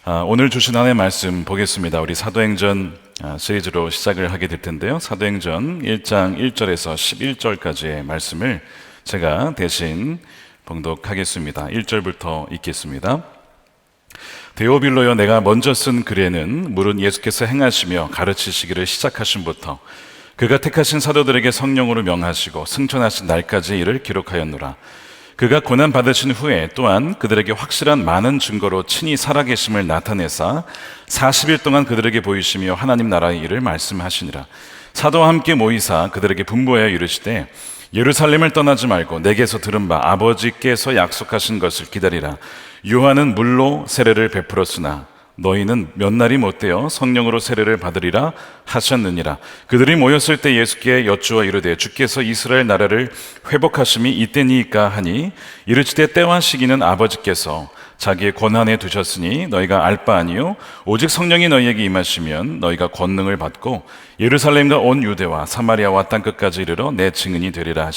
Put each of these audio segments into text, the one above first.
오늘 주신 하나님의 말씀 보겠습니다. 우리 사도행전 시리즈로 시작을 하게 될 텐데요. 사도행전 1장 1절에서 11절까지의 말씀을 제가 대신 봉독하겠습니다. 1절부터 읽겠습니다. 데오빌로여, 내가 먼저 쓴 글에는 물은 예수께서 행하시며 가르치시기를 시작하심부터 그가 택하신 사도들에게 성령으로 명하시고 승천하신 날까지 이를 기록하였노라. 그가 고난 받으신 후에 또한 그들에게 확실한 많은 증거로 친히 살아계심을 나타내사 40일 동안 그들에게 보이시며 하나님 나라의 일을 말씀하시니라. 사도와 함께 모이사 그들에게 분부하여 이르시되 예루살렘을 떠나지 말고 내게서 들은 바 아버지께서 약속하신 것을 기다리라. 요한은 물로 세례를 베풀었으나 너희는 몇 날이 못되어 성령으로 세례를 받으리라 하셨느니라. 그들이 모였을 때 예수께 여쭈어 이르되 주께서 이스라엘 나라를 회복하심이 이때니까 하니 이르시되 때와 시기는 아버지께서 자기의 권한에 두셨으니 너희가 알 바 아니요 오직 성령이 너희에게 임하시면 너희가 권능을 받고 예루살렘과 온 유대와 사마리아와 땅끝까지 이르러 내 증인이 되리라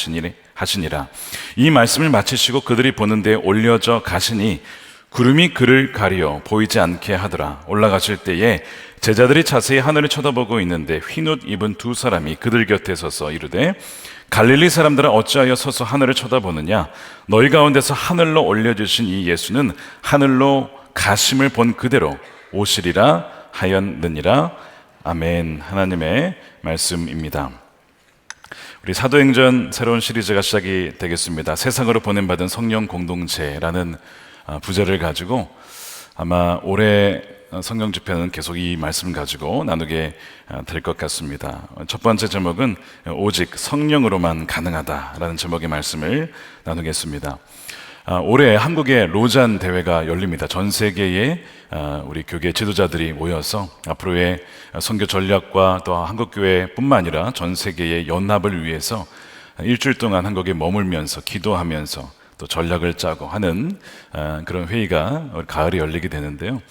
하시니라. 이 말씀을 마치시고 그들이 보는 데에 올려져 가시니 구름이 그를 가리어 보이지 않게 하더라. 올라가실 때에 제자들이 자세히 하늘을 쳐다보고 있는데 흰옷 입은 두 사람이 그들 곁에 서서 이르되 갈릴리 사람들아 어찌하여 서서 하늘을 쳐다보느냐? 너희 가운데서 하늘로 올려주신 이 예수는 하늘로 가심을 본 그대로 오시리라 하였느니라. 아멘. 하나님의 말씀입니다. 우리 사도행전 새로운 시리즈가 시작이 되겠습니다. 세상으로 보냄받은 성령 공동체라는 부제를 가지고 아마 올해 성경 집회는 계속 이 말씀을 가지고 나누게 될 것 같습니다. 첫 번째 제목은 오직 성령으로만 가능하다라는 제목의 말씀을 나누겠습니다. 올해 한국의 로잔 대회가 열립니다. 전 세계의 우리 교계 지도자들이 모여서 앞으로의 선교 전략과 또 한국교회뿐만 아니라 전 세계의 연합을 위해서 일주일 동안 한국에 머물면서 기도하면서 또 전략을 짜고 하는 그런 회의가 가을에 열리게 되는데요.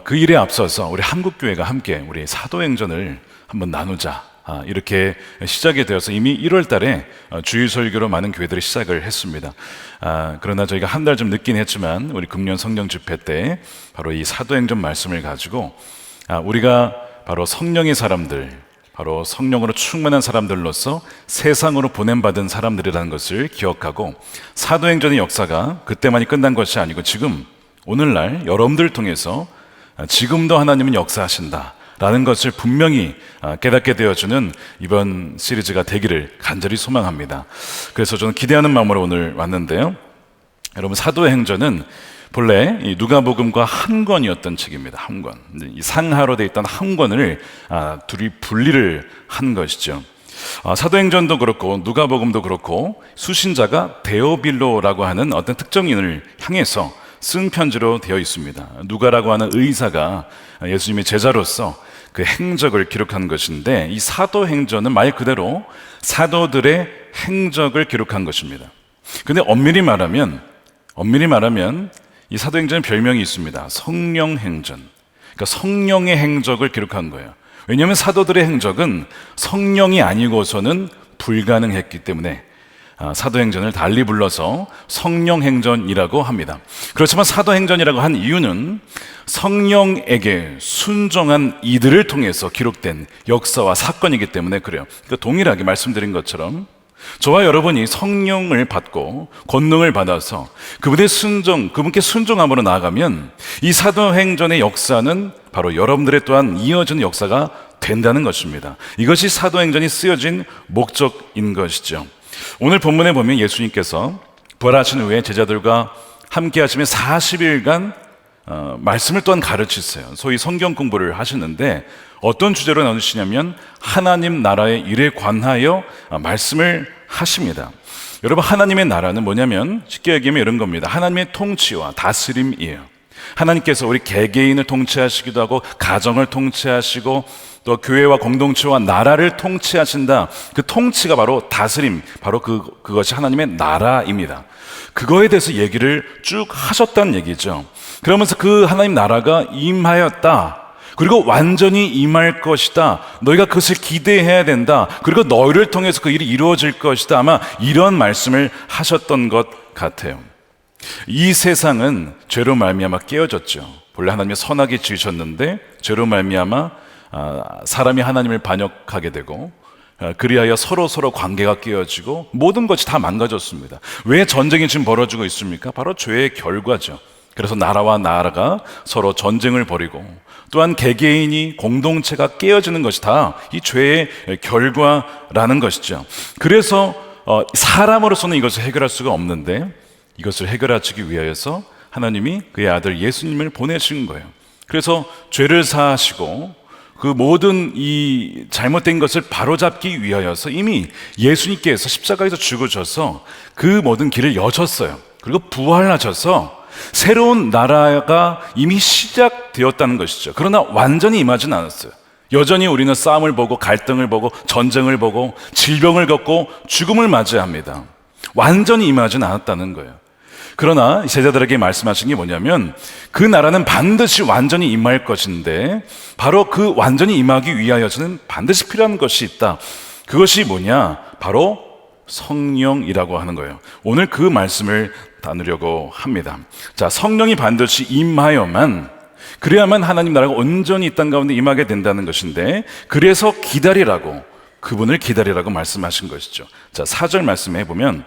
그 일에 앞서서 우리 한국교회가 함께 우리 사도행전을 한번 나누자, 이렇게 시작이 되어서 이미 1월 달에 주일설교로 많은 교회들이 시작을 했습니다. 그러나 저희가 한 달 좀 늦긴 했지만 우리 금년 성령 집회 때 바로 이 사도행전 말씀을 가지고 우리가 바로 성령의 사람들, 바로 성령으로 충만한 사람들로서 세상으로 보냄받은 사람들이라는 것을 기억하고 사도행전의 역사가 그때만이 끝난 것이 아니고 지금 오늘날 여러분들을 통해서 지금도 하나님은 역사하신다 라는 것을 분명히 깨닫게 되어주는 이번 시리즈가 되기를 간절히 소망합니다. 그래서 저는 기대하는 마음으로 오늘 왔는데요. 여러분, 사도행전은 본래 이 누가복음과 한 권이었던 책입니다. 한 권. 이 상하로 되어 있던 한 권을 둘이 분리를 한 것이죠. 사도행전도 그렇고 누가복음도 그렇고 수신자가 데오빌로라고 하는 어떤 특정인을 향해서 쓴 편지로 되어 있습니다. 누가라고 하는 의사가 예수님의 제자로서 그 행적을 기록한 것인데 이 사도행전은 말 그대로 사도들의 행적을 기록한 것입니다. 근데 엄밀히 말하면 이 사도행전에 별명이 있습니다. 성령행전. 그러니까 성령의 행적을 기록한 거예요. 왜냐하면 사도들의 행적은 성령이 아니고서는 불가능했기 때문에 사도행전을 달리 불러서 성령행전이라고 합니다. 그렇지만 사도행전이라고 한 이유는 성령에게 순종한 이들을 통해서 기록된 역사와 사건이기 때문에 그래요. 그러니까 동일하게 말씀드린 것처럼 저와 여러분이 성령을 받고 권능을 받아서 그분께 순종함으로 나아가면 이 사도행전의 역사는 바로 여러분들의 또한 이어지는 역사가 된다는 것입니다. 이것이 사도행전이 쓰여진 목적인 것이죠. 오늘 본문에 보면 예수님께서 부활하신 후에 제자들과 함께 하시며 40일간 말씀을 또한 가르치세요. 소위 성경 공부를 하시는데 어떤 주제로 나누시냐면 하나님 나라의 일에 관하여 말씀을 하십니다. 여러분, 하나님의 나라는 뭐냐면 쉽게 얘기하면 이런 겁니다. 하나님의 통치와 다스림이에요. 하나님께서 우리 개개인을 통치하시기도 하고 가정을 통치하시고 또 교회와 공동체와 나라를 통치하신다. 그 통치가 바로 다스림, 바로 그것이 하나님의 나라입니다. 그거에 대해서 얘기를 쭉 하셨다는 얘기죠. 그러면서 그 하나님 나라가 임하였다. 그리고 완전히 임할 것이다. 너희가 그것을 기대해야 된다. 그리고 너희를 통해서 그 일이 이루어질 것이다. 아마 이런 말씀을 하셨던 것 같아요. 이 세상은 죄로 말미암아 깨어졌죠. 본래 하나님이 선하게 지으셨는데 죄로 말미암아 사람이 하나님을 반역하게 되고 그리하여 서로 관계가 깨어지고 모든 것이 다 망가졌습니다. 왜 전쟁이 지금 벌어지고 있습니까? 바로 죄의 결과죠. 그래서 나라와 나라가 서로 전쟁을 벌이고 또한 개개인이 공동체가 깨어지는 것이 다 이 죄의 결과라는 것이죠. 그래서 사람으로서는 이것을 해결할 수가 없는데 이것을 해결하기 위하여서 하나님이 그의 아들 예수님을 보내신 거예요. 그래서 죄를 사하시고 그 모든 이 잘못된 것을 바로잡기 위하여서 이미 예수님께서 십자가에서 죽으셔서 그 모든 길을 여셨어요. 그리고 부활하셔서 새로운 나라가 이미 시작되었다는 것이죠. 그러나 완전히 임하진 않았어요. 여전히 우리는 싸움을 보고 갈등을 보고 전쟁을 보고 질병을 겪고 죽음을 맞이합니다. 완전히 임하진 않았다는 거예요. 그러나 제자들에게 말씀하신 게 뭐냐면 그 나라는 반드시 완전히 임할 것인데 바로 그 완전히 임하기 위하여서는 반드시 필요한 것이 있다. 그것이 뭐냐? 바로 성령이라고 하는 거예요. 오늘 그 말씀을 나누려고 합니다. 자, 성령이 반드시 임하여만 그래야만 하나님 나라가 온전히 이 땅 가운데 임하게 된다는 것인데 그래서 기다리라고 그분을 기다리라고 말씀하신 것이죠. 자, 4절 말씀해 보면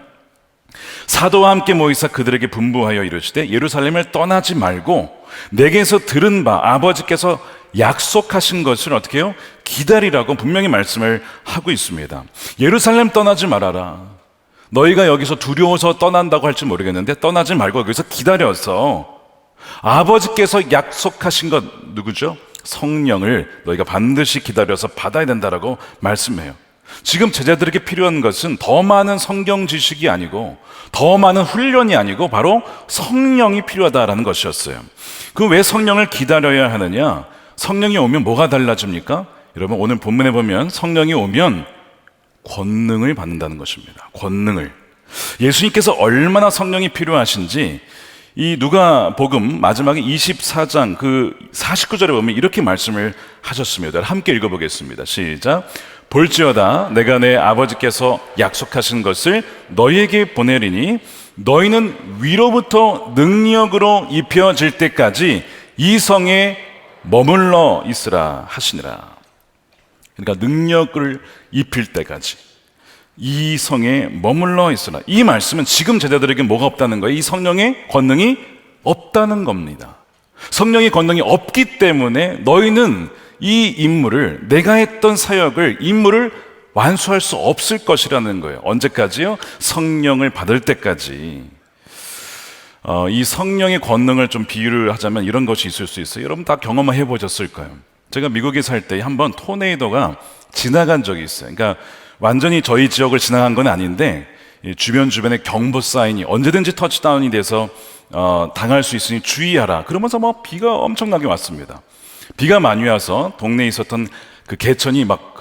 사도와 함께 모이사 그들에게 분부하여 이르시되 예루살렘을 떠나지 말고 내게서 들은 바 아버지께서 약속하신 것을 어떻게 해요? 기다리라고 분명히 말씀을 하고 있습니다. 예루살렘 떠나지 말아라. 너희가 여기서 두려워서 떠난다고 할지 모르겠는데 떠나지 말고 여기서 기다려서 아버지께서 약속하신 것 누구죠? 성령을 너희가 반드시 기다려서 받아야 된다라고 말씀해요. 지금 제자들에게 필요한 것은 더 많은 성경 지식이 아니고 더 많은 훈련이 아니고 바로 성령이 필요하다라는 것이었어요. 그 왜 성령을 기다려야 하느냐? 성령이 오면 뭐가 달라집니까? 여러분 오늘 본문에 보면 성령이 오면 권능을 받는다는 것입니다. 권능을. 예수님께서 얼마나 성령이 필요하신지 이 누가복음 마지막에 24장 그 49절에 보면 이렇게 말씀을 하셨습니다. 함께 읽어보겠습니다. 시작. 볼지어다 내가 내 아버지께서 약속하신 것을 너희에게 보내리니 너희는 위로부터 능력으로 입혀질 때까지 이 성에 머물러 있으라 하시니라. 그러니까 능력을 입힐 때까지 이 성에 머물러 있으라. 이 말씀은 지금 제자들에게 뭐가 없다는 거예요? 이 성령의 권능이 없다는 겁니다. 성령의 권능이 없기 때문에 너희는 이 임무를 내가 했던 사역을 임무를 완수할 수 없을 것이라는 거예요. 언제까지요? 성령을 받을 때까지. 이 성령의 권능을 좀 비유를 하자면 이런 것이 있을 수 있어요. 여러분 다 경험해 보셨을 거예요. 제가 미국에 살 때 한번 토네이도가 지나간 적이 있어요. 그러니까 완전히 저희 지역을 지나간 건 아닌데 주변에 경보 사인이 언제든지 터치다운이 돼서 당할 수 있으니 주의하라. 그러면서 막 비가 엄청나게 왔습니다. 비가 많이 와서 동네에 있었던 그 개천이 막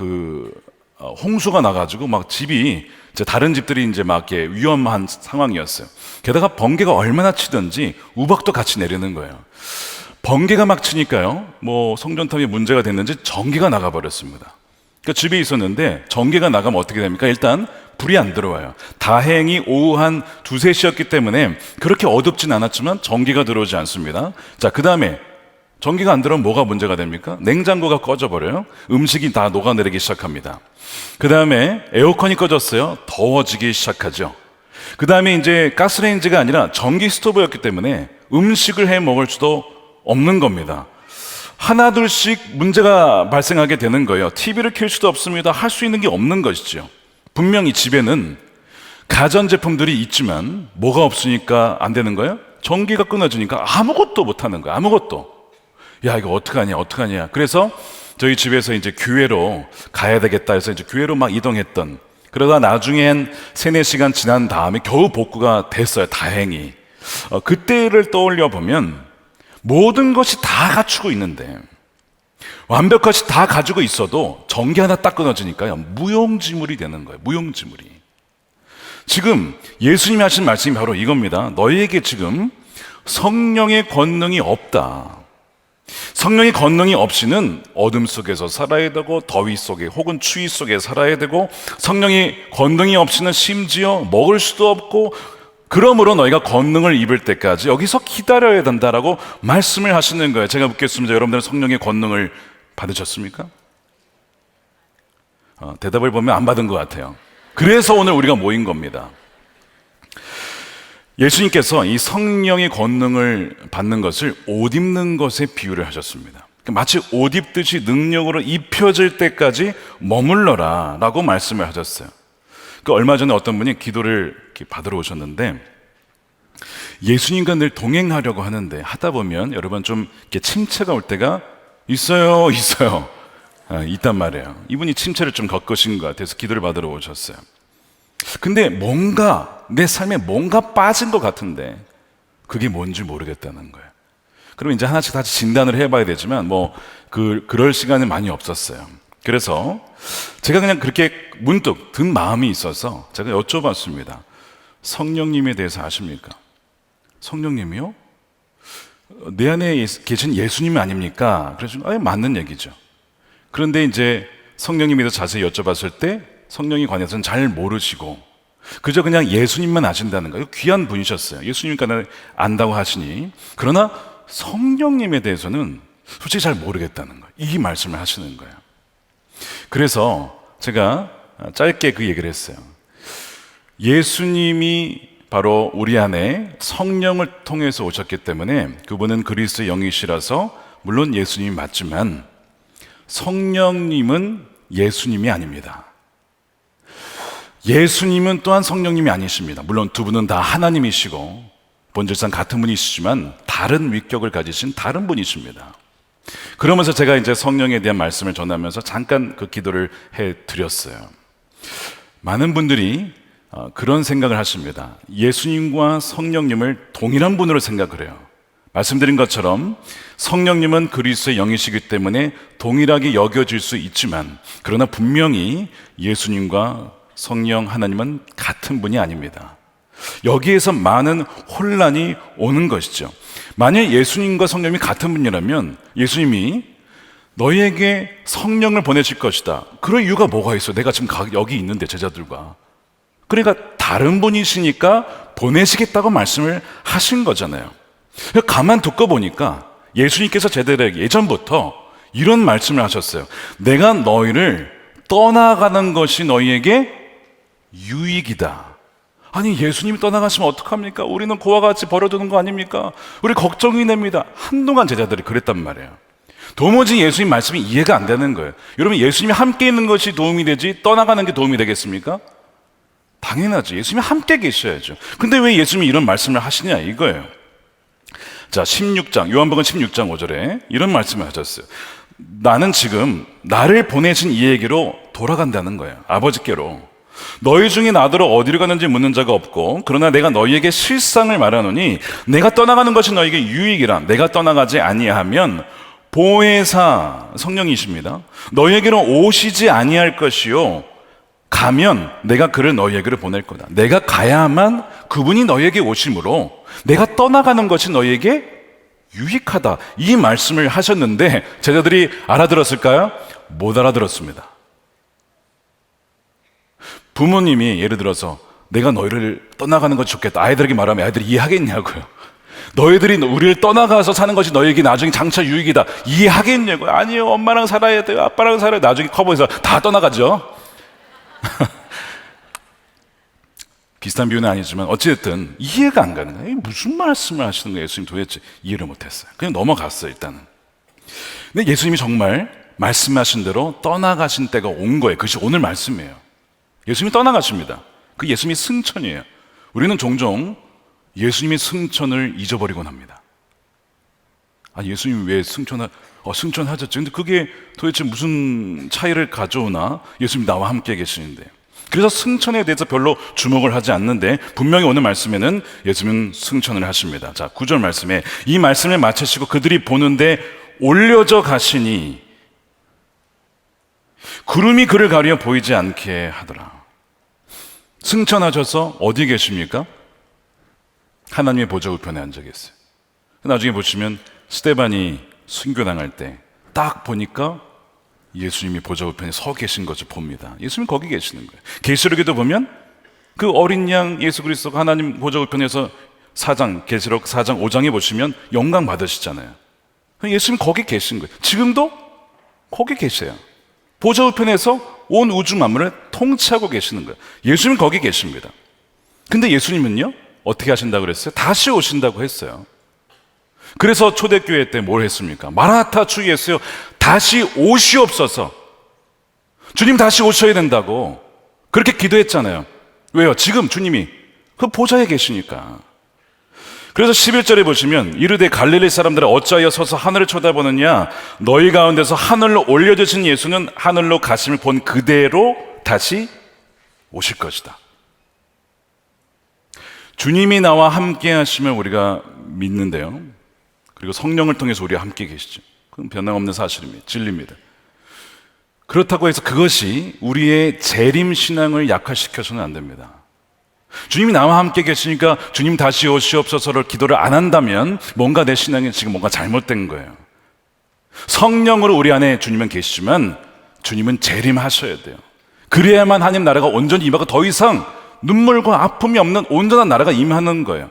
홍수가 나가지고 막 집이 이제 다른 집들이 이제 막 이렇게 위험한 상황이었어요. 게다가 번개가 얼마나 치든지 우박도 같이 내리는 거예요. 번개가 막 치니까요, 뭐 송전탑이 문제가 됐는지 전기가 나가버렸습니다. 그러니까 집에 있었는데 전기가 나가면 어떻게 됩니까? 일단 불이 안 들어와요. 다행히 오후 한 2, 3시였기 때문에 그렇게 어둡진 않았지만 전기가 들어오지 않습니다. 자, 그 다음에 전기가 안 들어오면 뭐가 문제가 됩니까? 냉장고가 꺼져버려요. 음식이 다 녹아내리기 시작합니다. 그 다음에 에어컨이 꺼졌어요. 더워지기 시작하죠. 그 다음에 이제 가스레인지가 아니라 전기 스토브였기 때문에 음식을 해 먹을 수도 없는 겁니다. 하나둘씩 문제가 발생하게 되는 거예요. TV를 켤 수도 없습니다. 할 수 있는 게 없는 것이죠. 분명히 집에는 가전제품들이 있지만 뭐가 없으니까 안 되는 거예요? 전기가 끊어지니까 아무것도 못 하는 거예요. 아무것도. 야, 이거 어떡하냐. 그래서 저희 집에서 이제 교회로 가야 되겠다 해서 이제 교회로 막 이동했던, 그러다 나중에 한 3, 4시간 지난 다음에 겨우 복구가 됐어요. 다행히. 그때를 떠올려 보면 모든 것이 다 갖추고 있는데 완벽하게 다 가지고 있어도 전기 하나 딱 끊어지니까요, 무용지물이 되는 거예요. 무용지물이. 지금 예수님이 하신 말씀이 바로 이겁니다. 너희에게 지금 성령의 권능이 없다. 성령의 권능이 없이는 어둠 속에서 살아야 되고 더위 속에 혹은 추위 속에 살아야 되고, 성령의 권능이 없이는 심지어 먹을 수도 없고 그러므로 너희가 권능을 입을 때까지 여기서 기다려야 된다라고 말씀을 하시는 거예요. 제가 묻겠습니다. 여러분들은 성령의 권능을 받으셨습니까? 대답을 보면 안 받은 것 같아요. 그래서 오늘 우리가 모인 겁니다. 예수님께서 이 성령의 권능을 받는 것을 옷 입는 것에 비유를 하셨습니다. 마치 옷 입듯이 능력으로 입혀질 때까지 머물러라 라고 말씀을 하셨어요. 얼마 전에 어떤 분이 기도를 받으러 오셨는데, 예수님과 늘 동행하려고 하는데 하다 보면 여러분 좀 이렇게 침체가 올 때가 있어요. 있단 말이에요. 이분이 침체를 좀 겪으신 것 같아서 기도를 받으러 오셨어요. 근데 내 삶에 뭔가 빠진 것 같은데 그게 뭔지 모르겠다는 거예요. 그럼 이제 하나씩 다시 진단을 해봐야 되지만 그럴 시간이 많이 없었어요. 그래서 제가 그냥 그렇게 문득 든 마음이 있어서 제가 여쭤봤습니다. 성령님에 대해서 아십니까? 성령님이요? 내 안에 계신 예수님 아닙니까? 그래서 맞는 얘기죠. 그런데 이제 성령님에 대해서 자세히 여쭤봤을 때 성령에 관해서는 잘 모르시고 그저 그냥 예수님만 아신다는 거예요. 귀한 분이셨어요. 예수님까지 안다고 하시니. 그러나 성령님에 대해서는 솔직히 잘 모르겠다는 거예요. 이 말씀을 하시는 거예요. 그래서 제가 짧게 그 얘기를 했어요. 예수님이 바로 우리 안에 성령을 통해서 오셨기 때문에 그분은 그리스도의 영이시라서 물론 예수님이 맞지만 성령님은 예수님이 아닙니다. 예수님은 또한 성령님이 아니십니다. 물론 두 분은 다 하나님이시고 본질상 같은 분이시지만 다른 위격을 가지신 다른 분이십니다. 그러면서 제가 이제 성령에 대한 말씀을 전하면서 잠깐 그 기도를 해드렸어요. 많은 분들이 그런 생각을 하십니다. 예수님과 성령님을 동일한 분으로 생각을 해요. 말씀드린 것처럼 성령님은 그리스도의 영이시기 때문에 동일하게 여겨질 수 있지만 그러나 분명히 예수님과 성령 하나님은 같은 분이 아닙니다. 여기에서 많은 혼란이 오는 것이죠. 만약 예수님과 성령이 같은 분이라면 예수님이 너희에게 성령을 보내실 것이다. 그럴 이유가 뭐가 있어? 내가 지금 여기 있는데 제자들과. 그러니까 다른 분이시니까 보내시겠다고 말씀을 하신 거잖아요. 가만 듣고 보니까 예수님께서 제자들에게 예전부터 이런 말씀을 하셨어요. 내가 너희를 떠나가는 것이 너희에게 유익이다. 아니 예수님이 떠나가시면 어떡합니까? 우리는 그와 같이 버려두는 거 아닙니까? 우리 걱정이 됩니다. 한동안 제자들이 그랬단 말이에요. 도무지 예수님 말씀이 이해가 안 되는 거예요. 여러분 예수님이 함께 있는 것이 도움이 되지 떠나가는 게 도움이 되겠습니까? 당연하죠. 예수님이 함께 계셔야죠. 근데 왜 예수님이 이런 말씀을 하시냐 이거예요. 자, 16장 요한복음 16장 5절에 이런 말씀을 하셨어요. 나는 지금 나를 보내신 이에게로 돌아간다는 거예요. 아버지께로. 너희 중에 나더러 어디로 가는지 묻는 자가 없고 그러나 내가 너희에게 실상을 말하노니 내가 떠나가는 것이 너희에게 유익이라. 내가 떠나가지 아니하면 보혜사 성령이십니다. 너희에게로 오시지 아니할 것이요 가면 내가 그를 너희에게로 보낼 거다. 내가 가야만 그분이 너희에게 오심으로 내가 떠나가는 것이 너희에게 유익하다. 이 말씀을 하셨는데 제자들이 알아들었을까요? 못 알아들었습니다. 부모님이 예를 들어서 내가 너희를 떠나가는 것이 좋겠다. 아이들에게 말하면 아이들이 이해하겠냐고요. 너희들이 우리를 떠나가서 사는 것이 너희에게 나중에 장차 유익이다. 이해하겠냐고요. 아니요. 엄마랑 살아야 돼요. 아빠랑 살아야 돼요. 나중에 커 보여서 다 떠나가죠. 비슷한 비유는 아니지만 어찌됐든 이해가 안 가는 거예요. 무슨 말씀을 하시는 거예요? 예수님 도대체 이해를 못했어요. 그냥 넘어갔어요 일단은. 근데 예수님이 정말 말씀하신 대로 떠나가신 때가 온 거예요. 그것이 오늘 말씀이에요. 예수님이 떠나가십니다. 그 예수님이 승천이에요. 우리는 종종 예수님의 승천을 잊어버리곤 합니다. 예수님이 왜 승천하셨죠? 근데 그게 도대체 무슨 차이를 가져오나? 예수님이 나와 함께 계시는데. 그래서 승천에 대해서 별로 주목을 하지 않는데 분명히 오늘 말씀에는 예수님은 승천을 하십니다. 자, 9절 말씀에 이 말씀을 마치시고 그들이 보는데 올려져 가시니 구름이 그를 가려 보이지 않게 하더라. 승천하셔서 어디 계십니까? 하나님의 보좌 우편에 앉아 계세요. 나중에 보시면 스데반이 순교당할 때 딱 보니까 예수님이 보좌 우편에 서 계신 것을 봅니다. 예수님이 거기 계시는 거예요. 계시록에도 보면 그 어린 양 예수 그리스도가 하나님 보좌 우편에서 계시록 4장 5장에 보시면 영광 받으시잖아요. 예수님 거기 계신 거예요. 지금도 거기 계세요. 보좌 우편에서 온 우주 만물을 통치하고 계시는 거예요. 예수님 거기 계십니다. 근데 예수님은요, 어떻게 하신다고 그랬어요? 다시 오신다고 했어요. 그래서 초대교회 때 뭘 했습니까? 마라나타 주 예수여 다시 오시옵소서. 주님 다시 오셔야 된다고 그렇게 기도했잖아요. 왜요? 지금 주님이 그 보좌에 계시니까. 그래서 11절에 보시면 이르되 갈릴리 사람들아 어찌하여 서서 하늘을 쳐다보느냐, 너희 가운데서 하늘로 올려주신 예수는 하늘로 가심을 본 그대로 다시 오실 것이다. 주님이 나와 함께 하심을 우리가 믿는데요, 그리고 성령을 통해서 우리와 함께 계시죠. 그건 변함없는 사실입니다. 진리입니다. 그렇다고 해서 그것이 우리의 재림신앙을 약화시켜서는 안 됩니다. 주님이 나와 함께 계시니까 주님 다시 오시옵소서를 기도를 안 한다면 뭔가 내 신앙이 지금 뭔가 잘못된 거예요. 성령으로 우리 안에 주님은 계시지만 주님은 재림하셔야 돼요. 그래야만 하나님 나라가 온전히 임하고 더 이상 눈물과 아픔이 없는 온전한 나라가 임하는 거예요.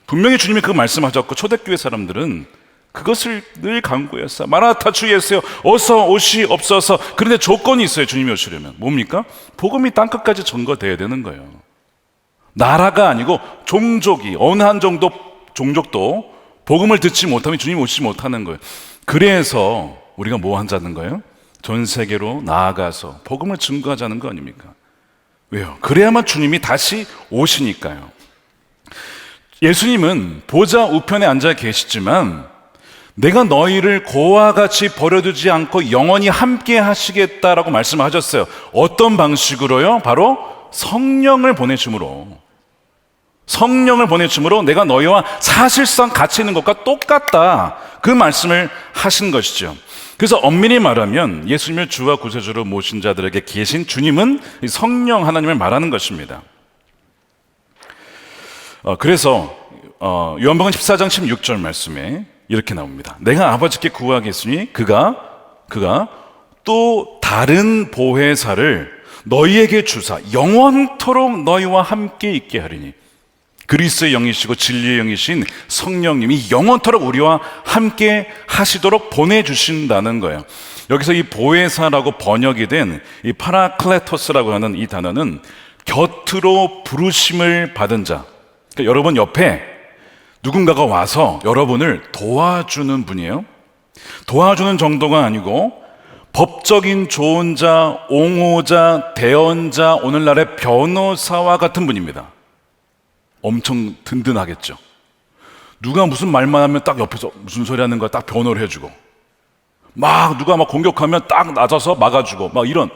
분명히 주님이 그 말씀하셨고 초대교회 사람들은 그것을 늘 강구했어요. 마라나타 주 예수여 어서 오시옵소서. 그런데 조건이 있어요. 주님이 오시려면 뭡니까? 복음이 땅끝까지 전거돼야 되는 거예요. 나라가 아니고 종족이, 어느 한 종족도 복음을 듣지 못하면 주님이 오시지 못하는 거예요. 그래서 우리가 뭐 하자는 거예요? 전 세계로 나아가서 복음을 증거하자는 거 아닙니까? 왜요? 그래야만 주님이 다시 오시니까요. 예수님은 보좌 우편에 앉아 계시지만 내가 너희를 고와 같이 버려두지 않고 영원히 함께 하시겠다라고 말씀하셨어요. 어떤 방식으로요? 바로 성령을 보내줌으로. 성령을 보내줌으로 내가 너희와 사실상 같이 있는 것과 똑같다, 그 말씀을 하신 것이죠. 그래서 엄밀히 말하면 예수님을 주와 구세주로 모신 자들에게 계신 주님은 성령 하나님을 말하는 것입니다. 그래서 요한복음 14장 16절 말씀에 이렇게 나옵니다. 내가 아버지께 구하겠으니 그가 또 다른 보혜사를 너희에게 주사 영원토록 너희와 함께 있게 하리니, 그리스도의 영이시고 진리의 영이신 성령님이 영원토록 우리와 함께 하시도록 보내주신다는 거예요. 여기서 이 보혜사라고 번역이 된 이 파라클레토스라고 하는 이 단어는 곁으로 부르심을 받은 자. 그러니까 여러분 옆에 누군가가 와서 여러분을 도와주는 분이에요. 도와주는 정도가 아니고 법적인 조언자, 옹호자, 대언자, 오늘날의 변호사와 같은 분입니다. 엄청 든든하겠죠. 누가 무슨 말만 하면 딱 옆에서 무슨 소리 하는 거야 딱 변호를 해주고, 막 누가 막 공격하면 딱 낮아서 막아주고, 막 이런,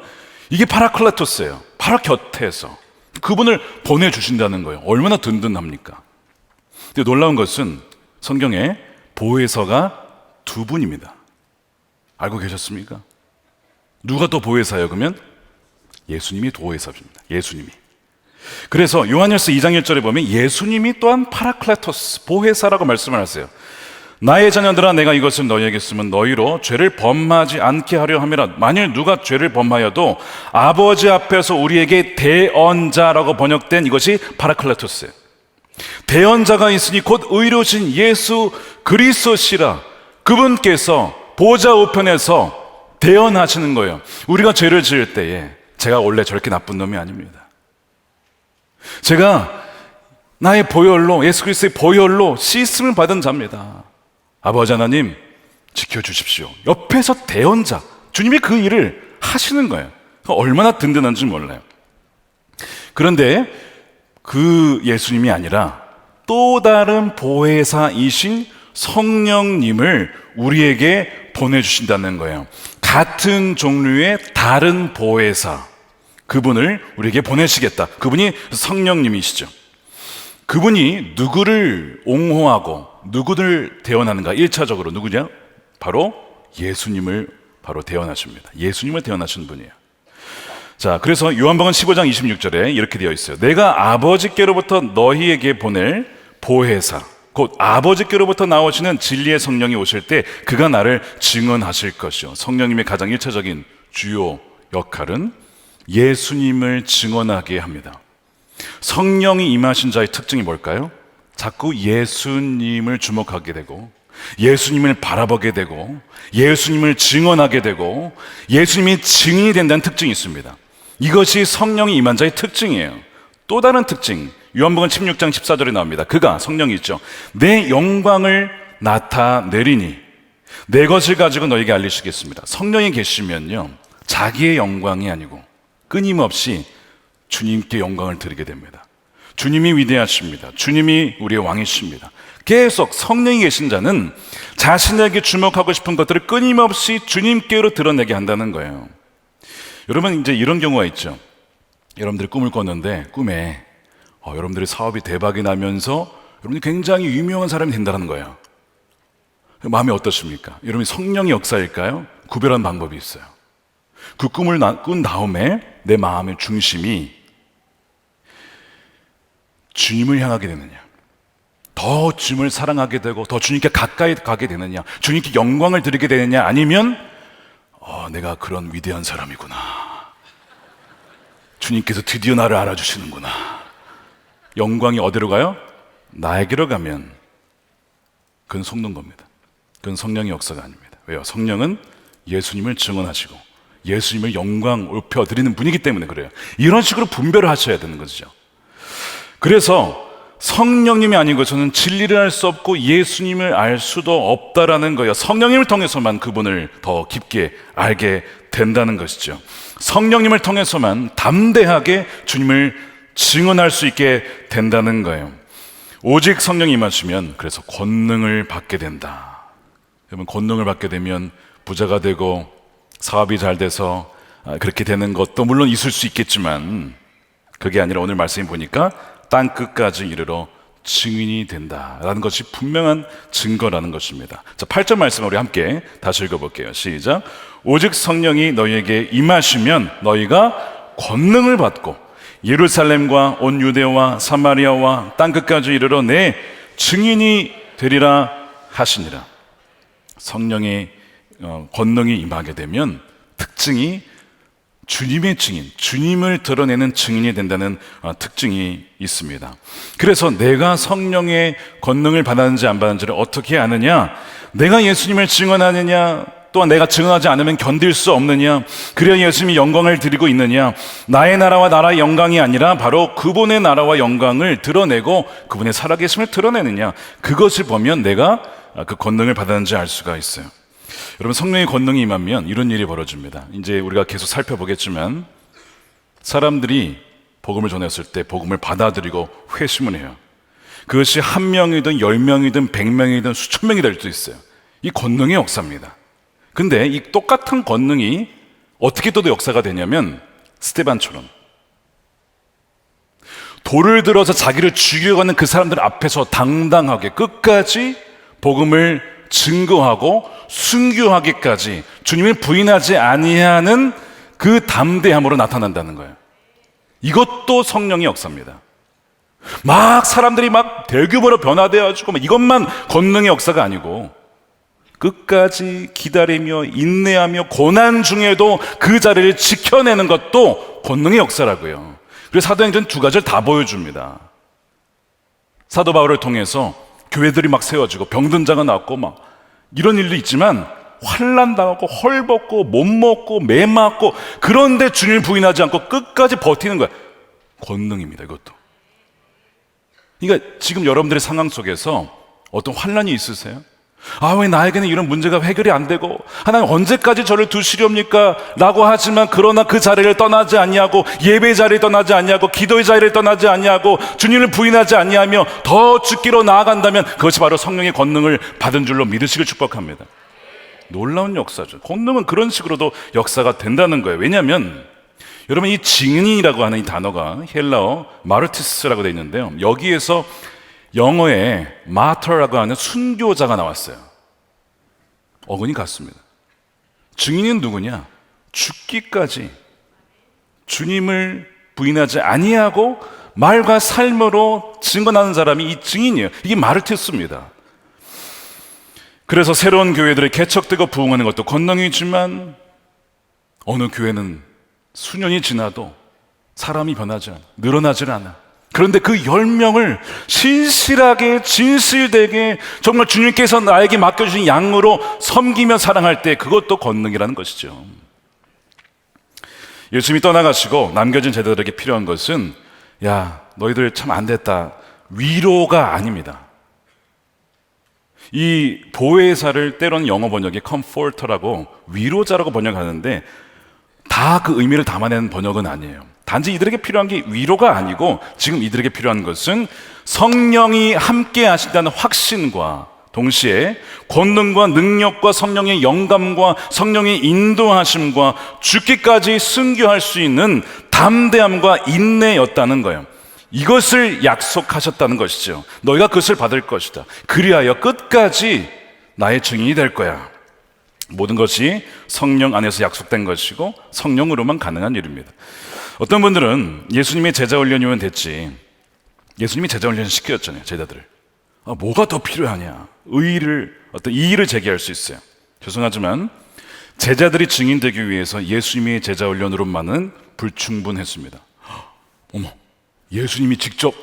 이게 파라클레토스예요. 바로 곁에서 그분을 보내주신다는 거예요. 얼마나 든든합니까? 근데 놀라운 것은 성경에 보혜사가 두 분입니다. 알고 계셨습니까? 누가 또 보혜사예요? 그러면 예수님이 보혜사입니다. 예수님이. 그래서 요한일서 2장 1절에 보면 예수님이 또한 파라클레토스, 보혜사라고 말씀을 하세요. 나의 자녀들아 내가 이것을 너희에게 쓰면 너희로 죄를 범하지 않게 하려 함이라. 만일 누가 죄를 범하여도 아버지 앞에서 우리에게 대언자라고 번역된 이것이 파라클레토스예요. 대언자가 있으니 곧 의로우신 예수 그리스도시라. 그분께서 보좌 우편에서 대언하시는 거예요. 우리가 죄를 지을 때에 제가 원래 저렇게 나쁜 놈이 아닙니다. 제가 나의 보혈로, 예수 그리스도의 보혈로 씻음을 받은 자입니다. 아버지 하나님 지켜주십시오. 옆에서 대언자, 주님이 그 일을 하시는 거예요. 얼마나 든든한지 몰라요. 그런데 그 예수님이 아니라 또 다른 보혜사이신 성령님을 우리에게 보내주신다는 거예요. 같은 종류의 다른 보혜사, 그분을 우리에게 보내시겠다. 그분이 성령님이시죠. 그분이 누구를 옹호하고 누구를 대언하는가? 1차적으로 누구냐? 바로 예수님을 바로 대언하십니다. 예수님을 대언하시는 분이에요. 자, 그래서 요한복음 15장 26절에 이렇게 되어 있어요. 내가 아버지께로부터 너희에게 보낼 보혜사, 곧 아버지께로부터 나오시는 진리의 성령이 오실 때 그가 나를 증언하실 것이요. 성령님의 가장 1차적인 주요 역할은 예수님을 증언하게 합니다. 성령이 임하신 자의 특징이 뭘까요? 자꾸 예수님을 주목하게 되고, 예수님을 바라보게 되고, 예수님을 증언하게 되고, 예수님이 증인이 된다는 특징이 있습니다. 이것이 성령이 임한 자의 특징이에요. 또 다른 특징, 요한복음 16장 14절에 나옵니다. 그가, 성령이 있죠, 내 영광을 나타내리니 내 것을 가지고 너에게 알리시겠습니다. 성령이 계시면요, 자기의 영광이 아니고 끊임없이 주님께 영광을 드리게 됩니다. 주님이 위대하십니다. 주님이 우리의 왕이십니다. 계속 성령이 계신 자는 자신에게 주목하고 싶은 것들을 끊임없이 주님께로 드러내게 한다는 거예요. 여러분, 이제 이런 경우가 있죠. 여러분들이 꿈을 꿨는데 꿈에 여러분들의 사업이 대박이 나면서 여러분이 굉장히 유명한 사람이 된다는 거예요. 마음이 어떠십니까? 여러분이 성령의 역사일까요? 구별한 방법이 있어요. 그 꿈을 꾼 다음에 내 마음의 중심이 주님을 향하게 되느냐, 더 주님을 사랑하게 되고 더 주님께 가까이 가게 되느냐, 주님께 영광을 드리게 되느냐, 아니면 내가 그런 위대한 사람이구나, 주님께서 드디어 나를 알아주시는구나, 영광이 어디로 가요? 나에게로 가면 그건 속는 겁니다. 그건 성령의 역사가 아닙니다. 왜요? 성령은 예수님을 증언하시고 예수님을 영광 높여드리는 분이기 때문에 그래요. 이런 식으로 분별을 하셔야 되는 거죠. 그래서 성령님이 아닌 것은 진리를 알 수 없고 예수님을 알 수도 없다라는 거예요. 성령님을 통해서만 그분을 더 깊게 알게 된다는 것이죠. 성령님을 통해서만 담대하게 주님을 증언할 수 있게 된다는 거예요. 오직 성령이 임하시면 그래서 권능을 받게 된다. 여러분, 권능을 받게 되면 부자가 되고 사업이 잘 돼서 그렇게 되는 것도 물론 있을 수 있겠지만, 그게 아니라 오늘 말씀이 보니까 땅 끝까지 이르러 증인이 된다라는 것이 분명한 증거라는 것입니다. 자, 8절 말씀을 우리 함께 다시 읽어볼게요. 시작. 오직 성령이 너희에게 임하시면 너희가 권능을 받고 예루살렘과 온 유대와 사마리아와 땅 끝까지 이르러 내 증인이 되리라 하시니라. 성령의 권능이 임하게 되면 특징이 주님의 증인, 주님을 드러내는 증인이 된다는 특징이 있습니다. 그래서 내가 성령의 권능을 받았는지 안 받았는지를 어떻게 아느냐? 내가 예수님을 증언하느냐, 또한 내가 증언하지 않으면 견딜 수 없느냐, 그래야 예수님이 영광을 드리고 있느냐, 나의 나라와 나라의 영광이 아니라 바로 그분의 나라와 영광을 드러내고 그분의 살아계심을 드러내느냐, 그것을 보면 내가 그 권능을 받았는지 알 수가 있어요. 여러분, 성령의 권능이 임하면 이런 일이 벌어집니다. 이제 우리가 계속 살펴보겠지만, 사람들이 복음을 전했을 때 복음을 받아들이고 회심을 해요. 그것이 1명이든 10명이든 100명이든 수천 명이 될 수 있어요. 이 권능의 역사입니다. 근데 이 똑같은 권능이 어떻게 또 역사가 되냐면, 스데반처럼 돌을 들어서 자기를 죽여가는 그 사람들 앞에서 당당하게 끝까지 복음을 증거하고 순교하기까지 주님을 부인하지 아니하는 그 담대함으로 나타난다는 거예요. 이것도 성령의 역사입니다. 막 사람들이 막 대규모로 변화되어지고 이것만 권능의 역사가 아니고, 끝까지 기다리며 인내하며 고난 중에도 그 자리를 지켜내는 것도 권능의 역사라고요. 그래서 사도행전 2가지를 다 보여줍니다. 사도 바울을 통해서 교회들이 막 세워지고 병든 자가 낫고 막 이런 일도 있지만, 환난 당하고 헐벗고 못 먹고 매 맞고, 그런데 주님을 부인하지 않고 끝까지 버티는 거야. 권능입니다, 이것도. 그러니까 지금 여러분들의 상황 속에서 어떤 환난이 있으세요? 왜 나에게는 이런 문제가 해결이 안 되고, 하나님 언제까지 저를 두시렵니까? 라고 하지만, 그러나 그 자리를 떠나지 아니하고, 예배의 자리를 떠나지 아니하고, 기도의 자리를 떠나지 아니하고, 주님을 부인하지 아니하며 더 죽기로 나아간다면 그것이 바로 성령의 권능을 받은 줄로 믿으시길 축복합니다. 놀라운 역사죠. 권능은 그런 식으로도 역사가 된다는 거예요. 왜냐하면 여러분, 이 증인이라고 하는 이 단어가 헬라어 마르티스라고 되어 있는데요, 여기에서 영어에 마터라고 하는 순교자가 나왔어요. 어근이 같습니다. 증인은 누구냐? 죽기까지 주님을 부인하지 아니하고 말과 삶으로 증언하는 사람이 이 증인이에요. 이게 마르티스입니다. 그래서 새로운 교회들이 개척되고 부흥하는 것도 권능이지만, 어느 교회는 수년이 지나도 사람이 변하지 않아, 늘어나질 않아. 그런데 그 10명을 신실하게 진실되게 정말 주님께서 나에게 맡겨주신 양으로 섬기며 사랑할 때 그것도 권능이라는 것이죠. 예수님이 떠나가시고 남겨진 제자들에게 필요한 것은 야 너희들 참 안 됐다 위로가 아닙니다. 이 보혜사를 때로는 영어 번역에 comforter라고 위로자라고 번역하는데 다 그 의미를 담아내는 번역은 아니에요. 단지 이들에게 필요한 게 위로가 아니고 지금 이들에게 필요한 것은 성령이 함께 하신다는 확신과 동시에 권능과 능력과 성령의 영감과 성령의 인도하심과 죽기까지 순교할 수 있는 담대함과 인내였다는 거예요. 이것을 약속하셨다는 것이죠. 너희가 그것을 받을 것이다. 그리하여 끝까지 나의 증인이 될 거야. 모든 것이 성령 안에서 약속된 것이고 성령으로만 가능한 일입니다. 어떤 분들은 예수님의 제자 훈련이면 됐지. 예수님이 제자 훈련 시켰잖아요, 제자들을. 뭐가 더 필요하냐? 어떤 이의를 제기할 수 있어요. 죄송하지만 제자들이 증인되기 위해서 예수님의 제자 훈련으로만은 불충분했습니다. 어머, 예수님이 직접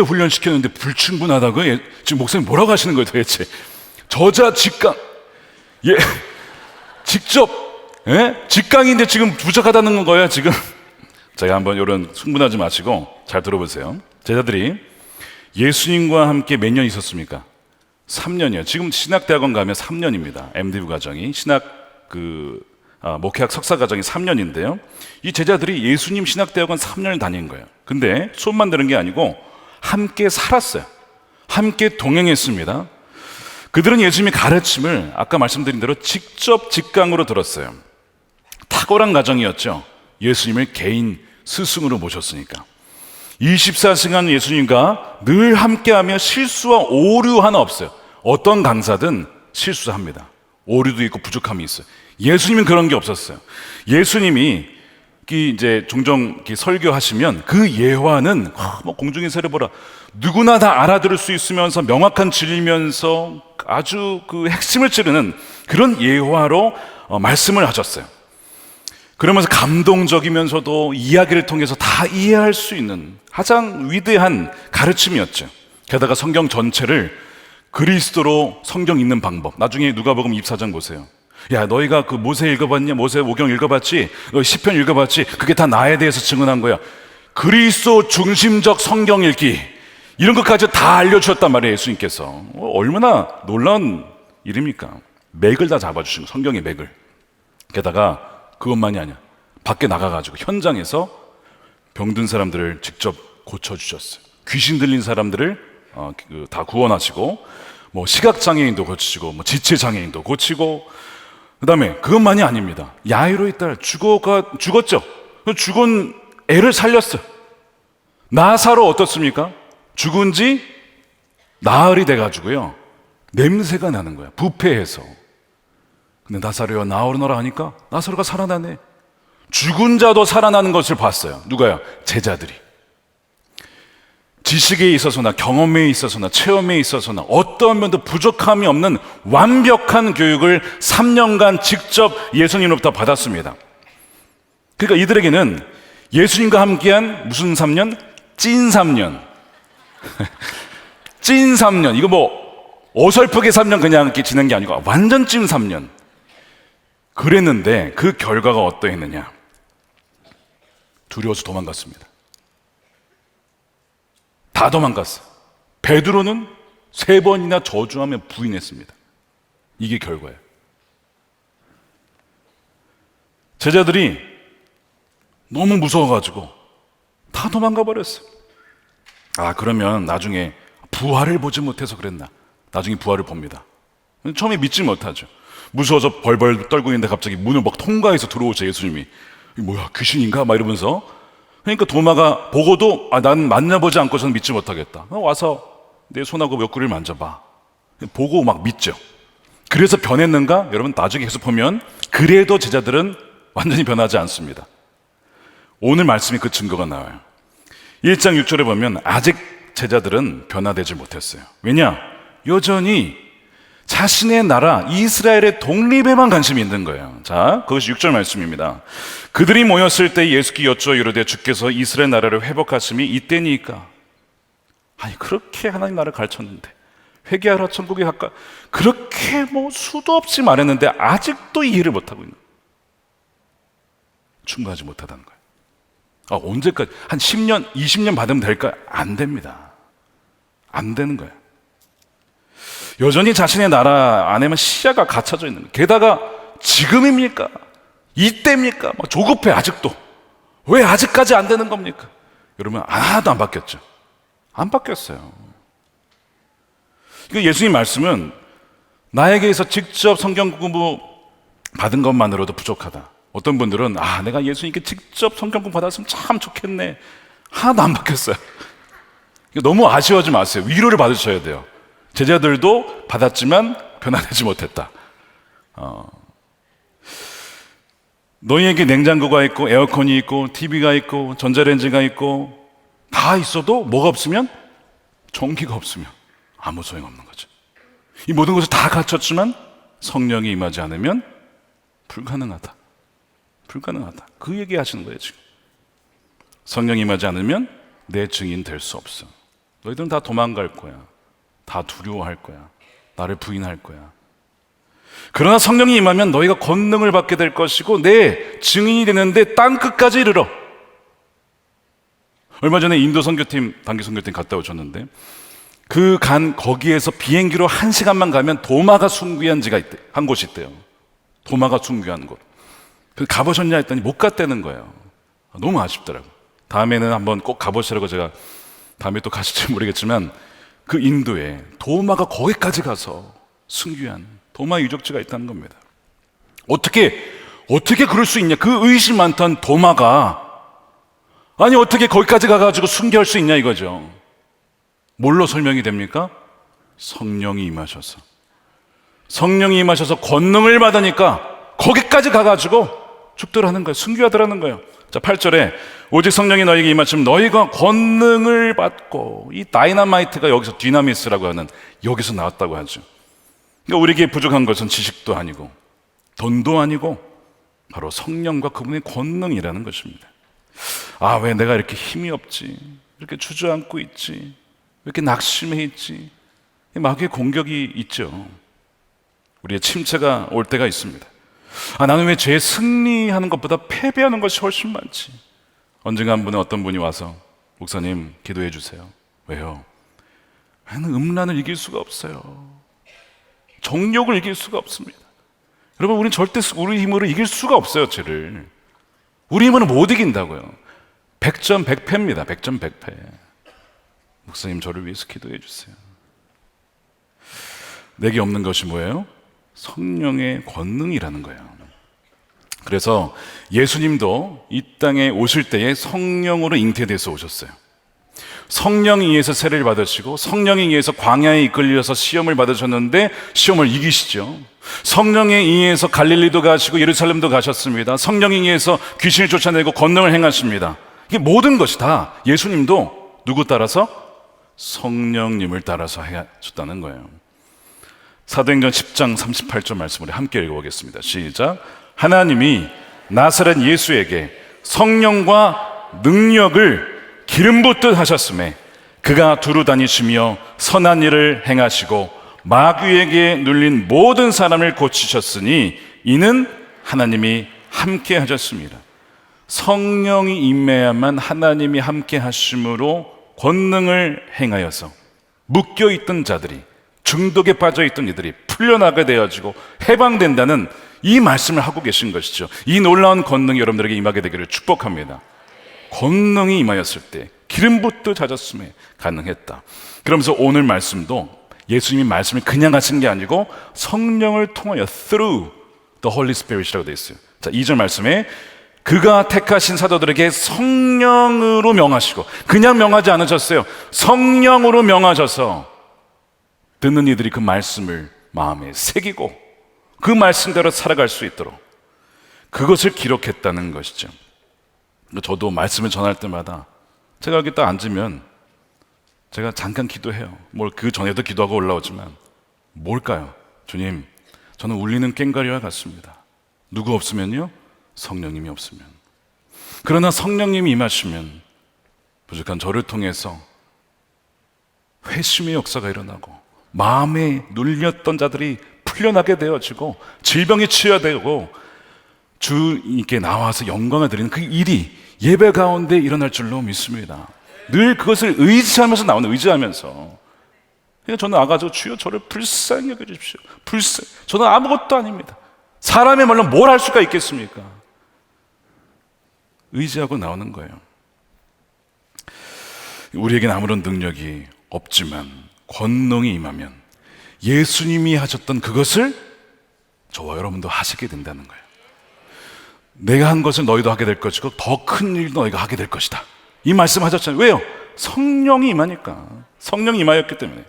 훈련시켰는데 불충분하다고요? 지금 목사님 뭐라고 하시는 거예요 도대체? 저자 직강 직접 직강인데 지금 부족하다는 거예요 지금? 제가 한번 이런 흥분하지 마시고 잘 들어보세요. 제자들이 예수님과 함께 몇 년 있었습니까? 3년이요. 지금 신학대학원 가면 3년입니다. MDiv 과정이 목회학 석사 과정이 3년인데요. 이 제자들이 예수님 신학대학원 3년을 다닌 거예요. 근데 수업만 들은 게 아니고 함께 살았어요. 함께 동행했습니다. 그들은 예수님의 가르침을 아까 말씀드린 대로 직접 직강으로 들었어요. 탁월한 가정이었죠. 예수님을 개인 스승으로 모셨으니까 24시간 예수님과 늘 함께하며 실수와 오류 하나 없어요. 어떤 강사든 실수합니다. 오류도 있고 부족함이 있어요. 예수님은 그런 게 없었어요. 예수님이 이제 종종 설교하시면 그 예화는 공중의 새를 보라 누구나 다 알아들을 수 있으면서 명확한 진리면서 아주 그 핵심을 찌르는 그런 예화로 말씀을 하셨어요. 그러면서 감동적이면서도 이야기를 통해서 다 이해할 수 있는 가장 위대한 가르침이었죠. 게다가 성경 전체를 그리스도로 성경 읽는 방법. 나중에 누가복음 24장 보세요. 야 너희가 그 모세 읽어봤냐? 모세 오경 읽어봤지? 너희 시편 읽어봤지? 그게 다 나에 대해서 증언한 거야. 그리스도 중심적 성경 읽기 이런 것까지 다 알려주셨단 말이에요. 예수님께서. 얼마나 놀라운 일입니까? 맥을 다 잡아주신 거, 성경의 맥을. 게다가 그것만이 아니야. 밖에 나가가지고 현장에서 병든 사람들을 직접 고쳐주셨어요. 귀신 들린 사람들을 다 구원하시고 시각장애인도 고치시고 지체장애인도 고치고 그 다음에 그것만이 아닙니다. 야이로의 딸 죽었죠. 죽은 애를 살렸어요. 나사로 어떻습니까? 죽은 지 나흘이 돼가지고요 냄새가 나는 거야. 부패해서. 근데 나사로야 나오너라 하니까 나사로가 살아나네. 죽은 자도 살아나는 것을 봤어요. 누가요? 제자들이. 지식에 있어서나 경험에 있어서나 체험에 있어서나 어떠한 면도 부족함이 없는 완벽한 교육을 3년간 직접 예수님으로부터 받았습니다. 그러니까 이들에게는 예수님과 함께한 무슨 3년? 찐 3년. 찐 3년. 이거 어설프게 3년 그냥 이렇게 지낸 게 아니고 완전 찐 3년. 그랬는데 그 결과가 어떠했느냐? 두려워서 도망갔습니다. 다 도망갔어. 베드로는 3번이나 저주하며 부인했습니다. 이게 결과예요. 제자들이 너무 무서워가지고 다 도망가 버렸어. 그러면 나중에 부활을 보지 못해서 그랬나? 나중에 부활을 봅니다. 처음에 믿지 못하죠. 무서워서 벌벌 떨고 있는데 갑자기 문을 통과해서 들어오죠. 예수님이. 뭐야 귀신인가? 이러면서. 그러니까 도마가 보고도 난 만나보지 않고서는 믿지 못하겠다. 와서 내 손하고 옆구리를 만져봐. 보고 믿죠. 그래서 변했는가? 여러분 나중에 계속 보면 그래도 제자들은 완전히 변하지 않습니다. 오늘 말씀이 그 증거가 나와요. 1장 6절에 보면 아직 제자들은 변화되지 못했어요. 왜냐? 여전히 자신의 나라 이스라엘의 독립에만 관심이 있는 거예요. 자, 그것이 6절 말씀입니다. 그들이 모였을 때 예수께 여쭈어 이르되 주께서 이스라엘 나라를 회복하심이 이때니까. 아니 그렇게 하나님 나라를 가르쳤는데 회개하라 천국에 가까 그렇게 수도 없이 말했는데 아직도 이해를 못하고 있는 거예요. 충고하지 못하다는 거예요. 언제까지? 한 10년, 20년 받으면 될까요? 안 됩니다. 안 되는 거예요. 여전히 자신의 나라 안에만 시야가 갇혀져 있는 거예요. 게다가 지금입니까? 이때입니까? 조급해 아직도. 왜 아직까지 안 되는 겁니까? 여러분 하나도 안 바뀌었죠. 안 바뀌었어요. 예수님 말씀은 나에게서 직접 성경 공부 받은 것만으로도 부족하다. 어떤 분들은 내가 예수님께 직접 성경 공부 받았으면 참 좋겠네. 하나도 안 바뀌었어요. 너무 아쉬워하지 마세요. 위로를 받으셔야 돼요. 제자들도 받았지만 변화되지 못했다. 너희에게 냉장고가 있고 에어컨이 있고 TV가 있고 전자레인지가 있고 다 있어도 뭐가 없으면? 전기가 없으면 아무 소용없는 거죠. 이 모든 것을 다 갖췄지만 성령이 임하지 않으면 불가능하다. 그 얘기 하시는 거예요 지금. 성령이 임하지 않으면 내 증인 될 수 없어. 너희들은 다 도망갈 거야. 다 두려워할 거야. 나를 부인할 거야. 그러나 성령이 임하면 너희가 권능을 받게 될 것이고 내 증인이 되는데 땅 끝까지 이르러. 얼마 전에 인도 선교팀, 단기 선교팀 갔다 오셨는데 거기에서 비행기로 1시간만 가면 도마가 숭귀한 한 곳이 있대요. 도마가 숭귀한 곳. 가보셨냐 했더니 못 갔다는 거예요. 너무 아쉽더라고요. 다음에는 한번 꼭 가보시라고 제가 다음에 또 가실지 모르겠지만 그 인도에 도마가 거기까지 가서 숭귀한 도마 유적지가 있다는 겁니다. 어떻게 그럴 수 있냐? 그 의심 많던 도마가 어떻게 거기까지 가가지고 숭귀할 수 있냐 이거죠. 뭘로 설명이 됩니까? 성령이 임하셔서 권능을 받으니까 거기까지 가가지고 죽더라는 거예요. 숭귀하더라는 거예요. 자, 8절에 오직 성령이 너희에게 임하시면 너희가 권능을 받고, 이 다이너마이트가 여기서 디나미스라고 하는 여기서 나왔다고 하죠. 그러니까 우리에게 부족한 것은 지식도 아니고 돈도 아니고 바로 성령과 그분의 권능이라는 것입니다. 왜 내가 이렇게 힘이 없지? 이렇게 주저앉고 있지? 왜 이렇게 낙심해 있지? 마귀의 공격이 있죠. 우리의 침체가 올 때가 있습니다. 나는 왜 죄에 승리하는 것보다 패배하는 것이 훨씬 많지? 언젠가 한 분은 어떤 분이 와서 목사님 기도해 주세요. 왜요? 나는 음란을 이길 수가 없어요. 정욕을 이길 수가 없습니다. 여러분, 우리는 절대 우리 힘으로 이길 수가 없어요, 죄를. 우리 힘으로 못 이긴다고요. 100점 100패입니다. 100점 100패. 목사님 저를 위해서 기도해 주세요. 내게 없는 것이 뭐예요? 성령의 권능이라는 거예요. 그래서 예수님도 이 땅에 오실 때에 성령으로 잉태돼서 오셨어요. 성령에 의해서 세례를 받으시고 성령에 의해서 광야에 이끌려서 시험을 받으셨는데 시험을 이기시죠. 성령에 의해서 갈릴리도 가시고 예루살렘도 가셨습니다. 성령에 의해서 귀신을 쫓아내고 권능을 행하십니다. 이게 모든 것이 다 예수님도 누구 따라서? 성령님을 따라서 하셨다는 거예요. 사도행전 10장 38절 말씀을 함께 읽어보겠습니다. 시작. 하나님이 나사렛 예수에게 성령과 능력을 기름 붓듯 하셨음에 그가 두루 다니시며 선한 일을 행하시고 마귀에게 눌린 모든 사람을 고치셨으니 이는 하나님이 함께 하셨습니다. 성령이 임해야만 하나님이 함께 하심으로 권능을 행하여서 묶여있던 자들이, 중독에 빠져있던 이들이 풀려나게 되어지고 해방된다는 이 말씀을 하고 계신 것이죠. 이 놀라운 권능이 여러분들에게 임하게 되기를 축복합니다. 권능이 임하였을 때 기름 붓듯 하셨음에 가능했다. 그러면서 오늘 말씀도 예수님이 말씀을 그냥 하신 게 아니고 성령을 통하여 through the Holy Spirit이라고 되어 있어요. 자, 2절 말씀에 그가 택하신 사도들에게 성령으로 명하시고, 그냥 명하지 않으셨어요. 성령으로 명하셔서 듣는 이들이 그 말씀을 마음에 새기고 그 말씀대로 살아갈 수 있도록 그것을 기록했다는 것이죠. 저도 말씀을 전할 때마다 제가 여기 딱 앉으면 제가 잠깐 기도해요. 그 전에도 기도하고 올라오지만 뭘까요? 주님, 저는 울리는 꽹과리와 같습니다. 누구 없으면요? 성령님이 없으면. 그러나 성령님이 임하시면 부족한 저를 통해서 회심의 역사가 일어나고 마음에 눌렸던 자들이 풀려나게 되어지고 질병이 치유되고 주님께 나와서 영광을 드리는 그 일이 예배 가운데 일어날 줄로 믿습니다. 늘 그것을 의지하면서 나오는, 의지하면서. 그러니까 저는 나가서 주여 저를 불쌍히 여겨주십시오. 저는 아무것도 아닙니다. 사람의 말로 뭘 할 수가 있겠습니까? 의지하고 나오는 거예요. 우리에겐 아무런 능력이 없지만 권능이 임하면 예수님이 하셨던 그것을 저와 여러분도 하시게 된다는 거예요. 내가 한 것을 너희도 하게 될 것이고 더 큰 일도 너희가 하게 될 것이다. 이 말씀 하셨잖아요. 왜요? 성령이 임하니까. 성령이 임하였기 때문에.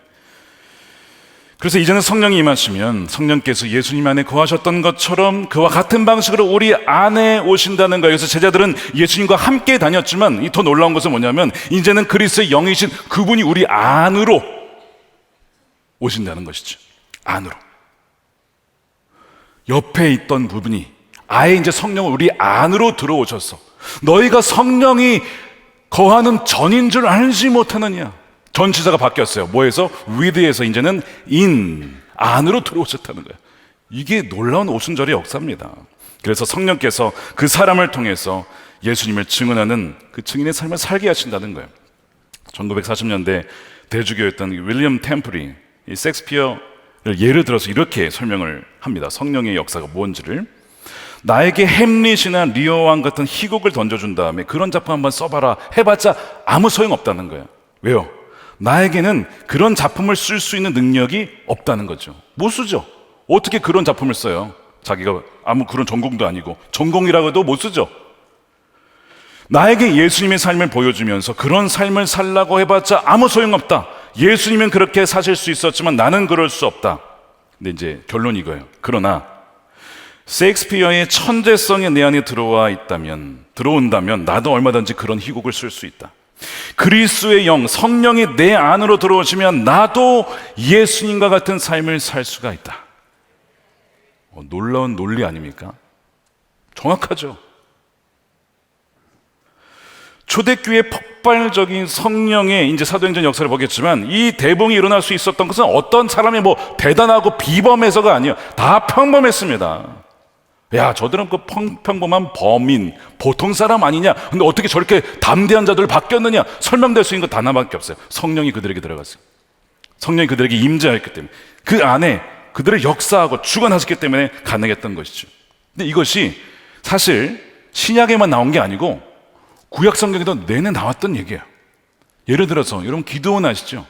그래서 이제는 성령이 임하시면 성령께서 예수님 안에 거하셨던 것처럼 그와 같은 방식으로 우리 안에 오신다는 거예요. 그래서 제자들은 예수님과 함께 다녔지만 이 더 놀라운 것은 뭐냐면 이제는 그리스도의 영이신 그분이 우리 안으로 오신다는 것이죠. 안으로. 옆에 있던 부분이 아예 이제 성령을 우리 안으로 들어오셔서 너희가 성령이 거하는 전인 줄 알지 못하느냐. 전치사가 바뀌었어요. 뭐에서? with에서 이제는 in, 안으로 들어오셨다는 거예요. 이게 놀라운 오순절의 역사입니다. 그래서 성령께서 그 사람을 통해서 예수님을 증언하는 그 증인의 삶을 살게 하신다는 거예요. 1940년대 대주교였던 윌리엄 템플이 이 셰익스피어를 예를 들어서 이렇게 설명을 합니다. 성령의 역사가 뭔지를. 나에게 햄릿이나 리어왕 같은 희곡을 던져준 다음에 그런 작품 한번 써봐라 해봤자 아무 소용없다는 거예요. 왜요? 나에게는 그런 작품을 쓸 수 있는 능력이 없다는 거죠. 못 쓰죠. 어떻게 그런 작품을 써요? 자기가 아무 그런 전공도 아니고 전공이라고 해도 못 쓰죠. 나에게 예수님의 삶을 보여주면서 그런 삶을 살라고 해봤자 아무 소용없다. 예수님은 그렇게 사실 수 있었지만 나는 그럴 수 없다. 근데 이제 결론이 이거예요. 그러나 셰익스피어의 천재성이 내 안에 들어온다면 나도 얼마든지 그런 희곡을 쓸 수 있다. 그리스도의 영, 성령이 내 안으로 들어오시면 나도 예수님과 같은 삶을 살 수가 있다. 놀라운 논리 아닙니까? 정확하죠. 초대교회의 폭발적인 성령의 이제 사도행전 역사를 보겠지만 이 대붕이 일어날 수 있었던 것은 어떤 사람이 뭐 대단하고 비범해서가 아니에요. 다 평범했습니다. 야, 저들은 그 평범한 범인, 보통 사람 아니냐? 근데 어떻게 저렇게 담대한 자들 바뀌었느냐? 설명될 수 있는 것 단 하나밖에 없어요. 성령이 그들에게 들어갔어요. 성령이 그들에게 임재하였기 때문에 그 안에 그들을 역사하고 주관하셨기 때문에 가능했던 것이죠. 근데 이것이 사실 신약에만 나온 게 아니고 구약 성경에도 내내 나왔던 얘기예요. 예를 들어서 여러분 기드온 아시죠?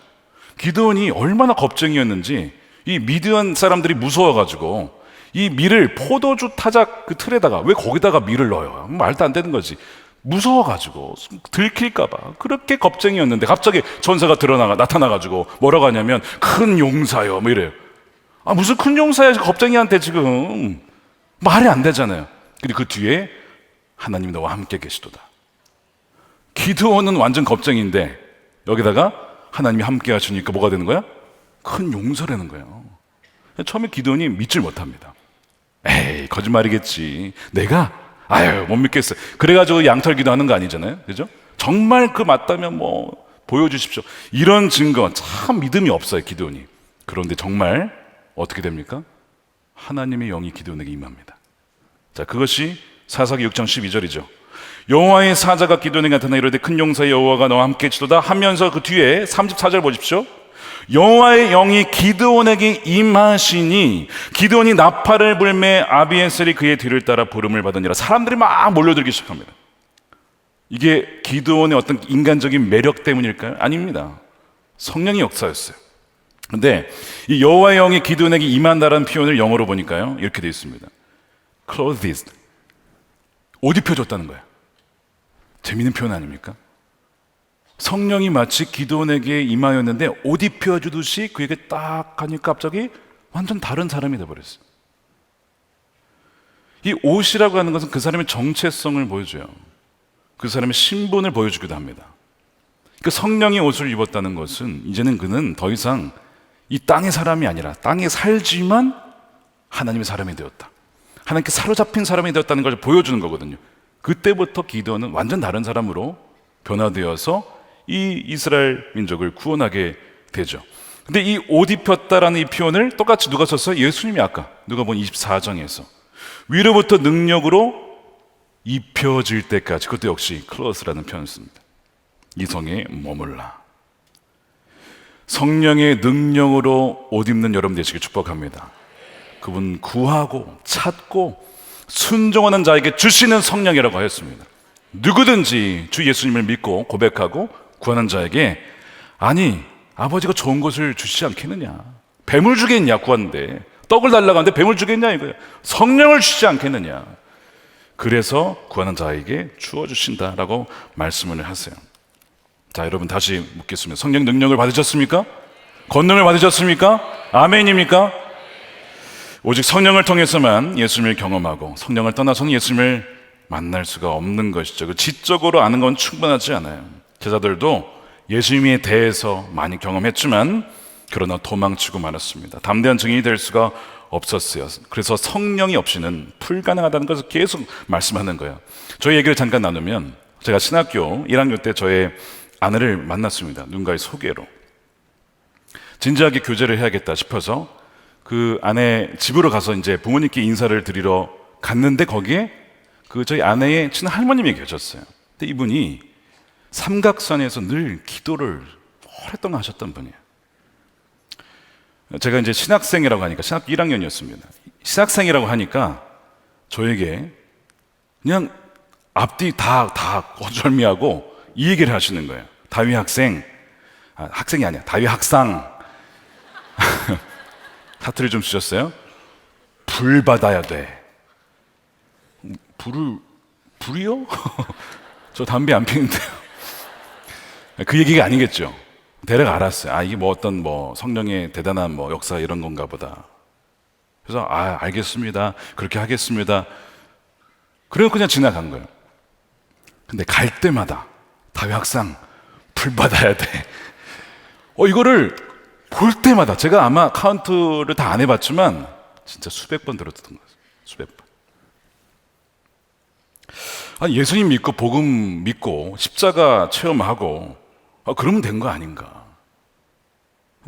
기드온이 얼마나 겁쟁이였는지 이 미디안 사람들이 무서워가지고 이 밀을 포도주 타작 그 틀에다가 왜 거기다가 밀을 넣어요? 말도 안 되는 거지. 무서워가지고 들킬까봐 그렇게 겁쟁이였는데 갑자기 전사가 나타나가지고 뭐라고 하냐면 큰 용사요 뭐 이래요. 아 무슨 큰 용사야 겁쟁이한테 지금 말이 안 되잖아요. 그리고 그 뒤에 하나님이 너와 함께 계시도다. 기드온은 완전 겁쟁이인데 여기다가 하나님이 함께 하시니까 뭐가 되는 거야? 큰 용서라는 거예요. 처음에 기드온이 믿질 못합니다. 에이 거짓말이겠지. 내가 못 믿겠어요. 그래가지고 양털 기도하는 거 아니잖아요. 그죠? 정말 그 맞다면 뭐 보여주십시오. 이런 증거 참 믿음이 없어요 기드온이. 그런데 정말 어떻게 됩니까? 하나님의 영이 기드온에게 임합니다. 자, 그것이 사사기 6장 12절이죠. 여호와의 사자가 기드온에게 나타나 이르되 큰 용사의 여호와가 너와 함께 계시도다 하면서 그 뒤에 34절 보십시오. 여호와의 영이 기드온에게 임하시니 기드온이 나팔을 불매 아비에셀이 그의 뒤를 따라 부름을 받으니라. 사람들이 막 몰려들기 시작합니다. 이게 기드온의 어떤 인간적인 매력 때문일까요? 아닙니다. 성령의 역사였어요. 근데 이 여호와의 영이 기드온에게 임한다라는 표현을 영어로 보니까요 이렇게 되어 있습니다. clothed, 옷 입혀줬다는 거예요. 재미있는 표현 아닙니까? 성령이 마치 기드온에게 임하였는데 옷 입혀주듯이 그에게 딱 하니까 갑자기 완전 다른 사람이 되어버렸어요. 이 옷이라고 하는 것은 그 사람의 정체성을 보여줘요. 그 사람의 신분을 보여주기도 합니다. 그 성령의 옷을 입었다는 것은 이제는 그는 더 이상 이 땅의 사람이 아니라 땅에 살지만 하나님의 사람이 되었다. 하나님께 사로잡힌 사람이 되었다는 걸 보여주는 거거든요. 그때부터 기드온은 완전 다른 사람으로 변화되어서 이 이스라엘 민족을 구원하게 되죠. 근데 이 옷 입혔다라는 이 표현을 똑같이 누가 썼어요? 예수님이 아까 누가복음 24장에서 위로부터 능력으로 입혀질 때까지, 그것도 역시 클로스라는 표현을 씁니다. 이 성에 머물라. 성령의 능력으로 옷 입는 여러분 되시길 축복합니다. 그분 구하고 찾고 순종하는 자에게 주시는 성령이라고 하였습니다. 누구든지 주 예수님을 믿고 고백하고 구하는 자에게, 아니 아버지가 좋은 것을 주시지 않겠느냐, 뱀을 주겠냐, 구하는데 떡을 달라고 하는데 뱀을 주겠냐 이거예요. 성령을 주시지 않겠느냐, 그래서 구하는 자에게 주어주신다라고 말씀을 하세요. 자, 여러분 다시 묻겠습니다. 성령 능력을 받으셨습니까? 권능을 받으셨습니까? 아멘입니까? 오직 성령을 통해서만 예수님을 경험하고 성령을 떠나서는 예수님을 만날 수가 없는 것이죠. 그 지적으로 아는 건 충분하지 않아요. 제자들도 예수님에 대해서 많이 경험했지만 그러나 도망치고 말았습니다. 담대한 증인이 될 수가 없었어요. 그래서 성령이 없이는 불가능하다는 것을 계속 말씀하는 거예요. 저희 얘기를 잠깐 나누면, 제가 신학교 1학년 때 저의 아내를 만났습니다. 누군가의 소개로. 진지하게 교제를 해야겠다 싶어서 그 아내 집으로 가서 이제 부모님께 인사를 드리러 갔는데 거기에 그 저희 아내의 친할머님이 계셨어요. 근데 이분이 삼각산에서 늘 기도를 오랫동안 하셨던 분이에요. 제가 이제 신학생이라고 하니까, 신학교 1학년이었습니다. 신학생이라고 하니까 저에게 그냥 앞뒤 다 거절미하고 이 얘기를 하시는 거예요. 다윗 학생, 학생이 아니야, 다윗 학상. 사투리 좀 쓰셨어요? 불 받아야 돼. 불이요? 저 담배 안 피는데요. 그 얘기가 아니겠죠. 대략 알았어요. 이게 뭐 어떤 성령의 대단한 역사 이런 건가 보다. 그래서 알겠습니다, 그렇게 하겠습니다. 그리고 그냥 지나간 거예요. 근데 갈 때마다 다윗 학상 불 받아야 돼. 이거를 볼 때마다, 제가 아마 카운트를 다 안 해봤지만 진짜 수백 번 들었던 거예요. 수백 번. 예수님 믿고 복음 믿고 십자가 체험하고 그러면 된 거 아닌가?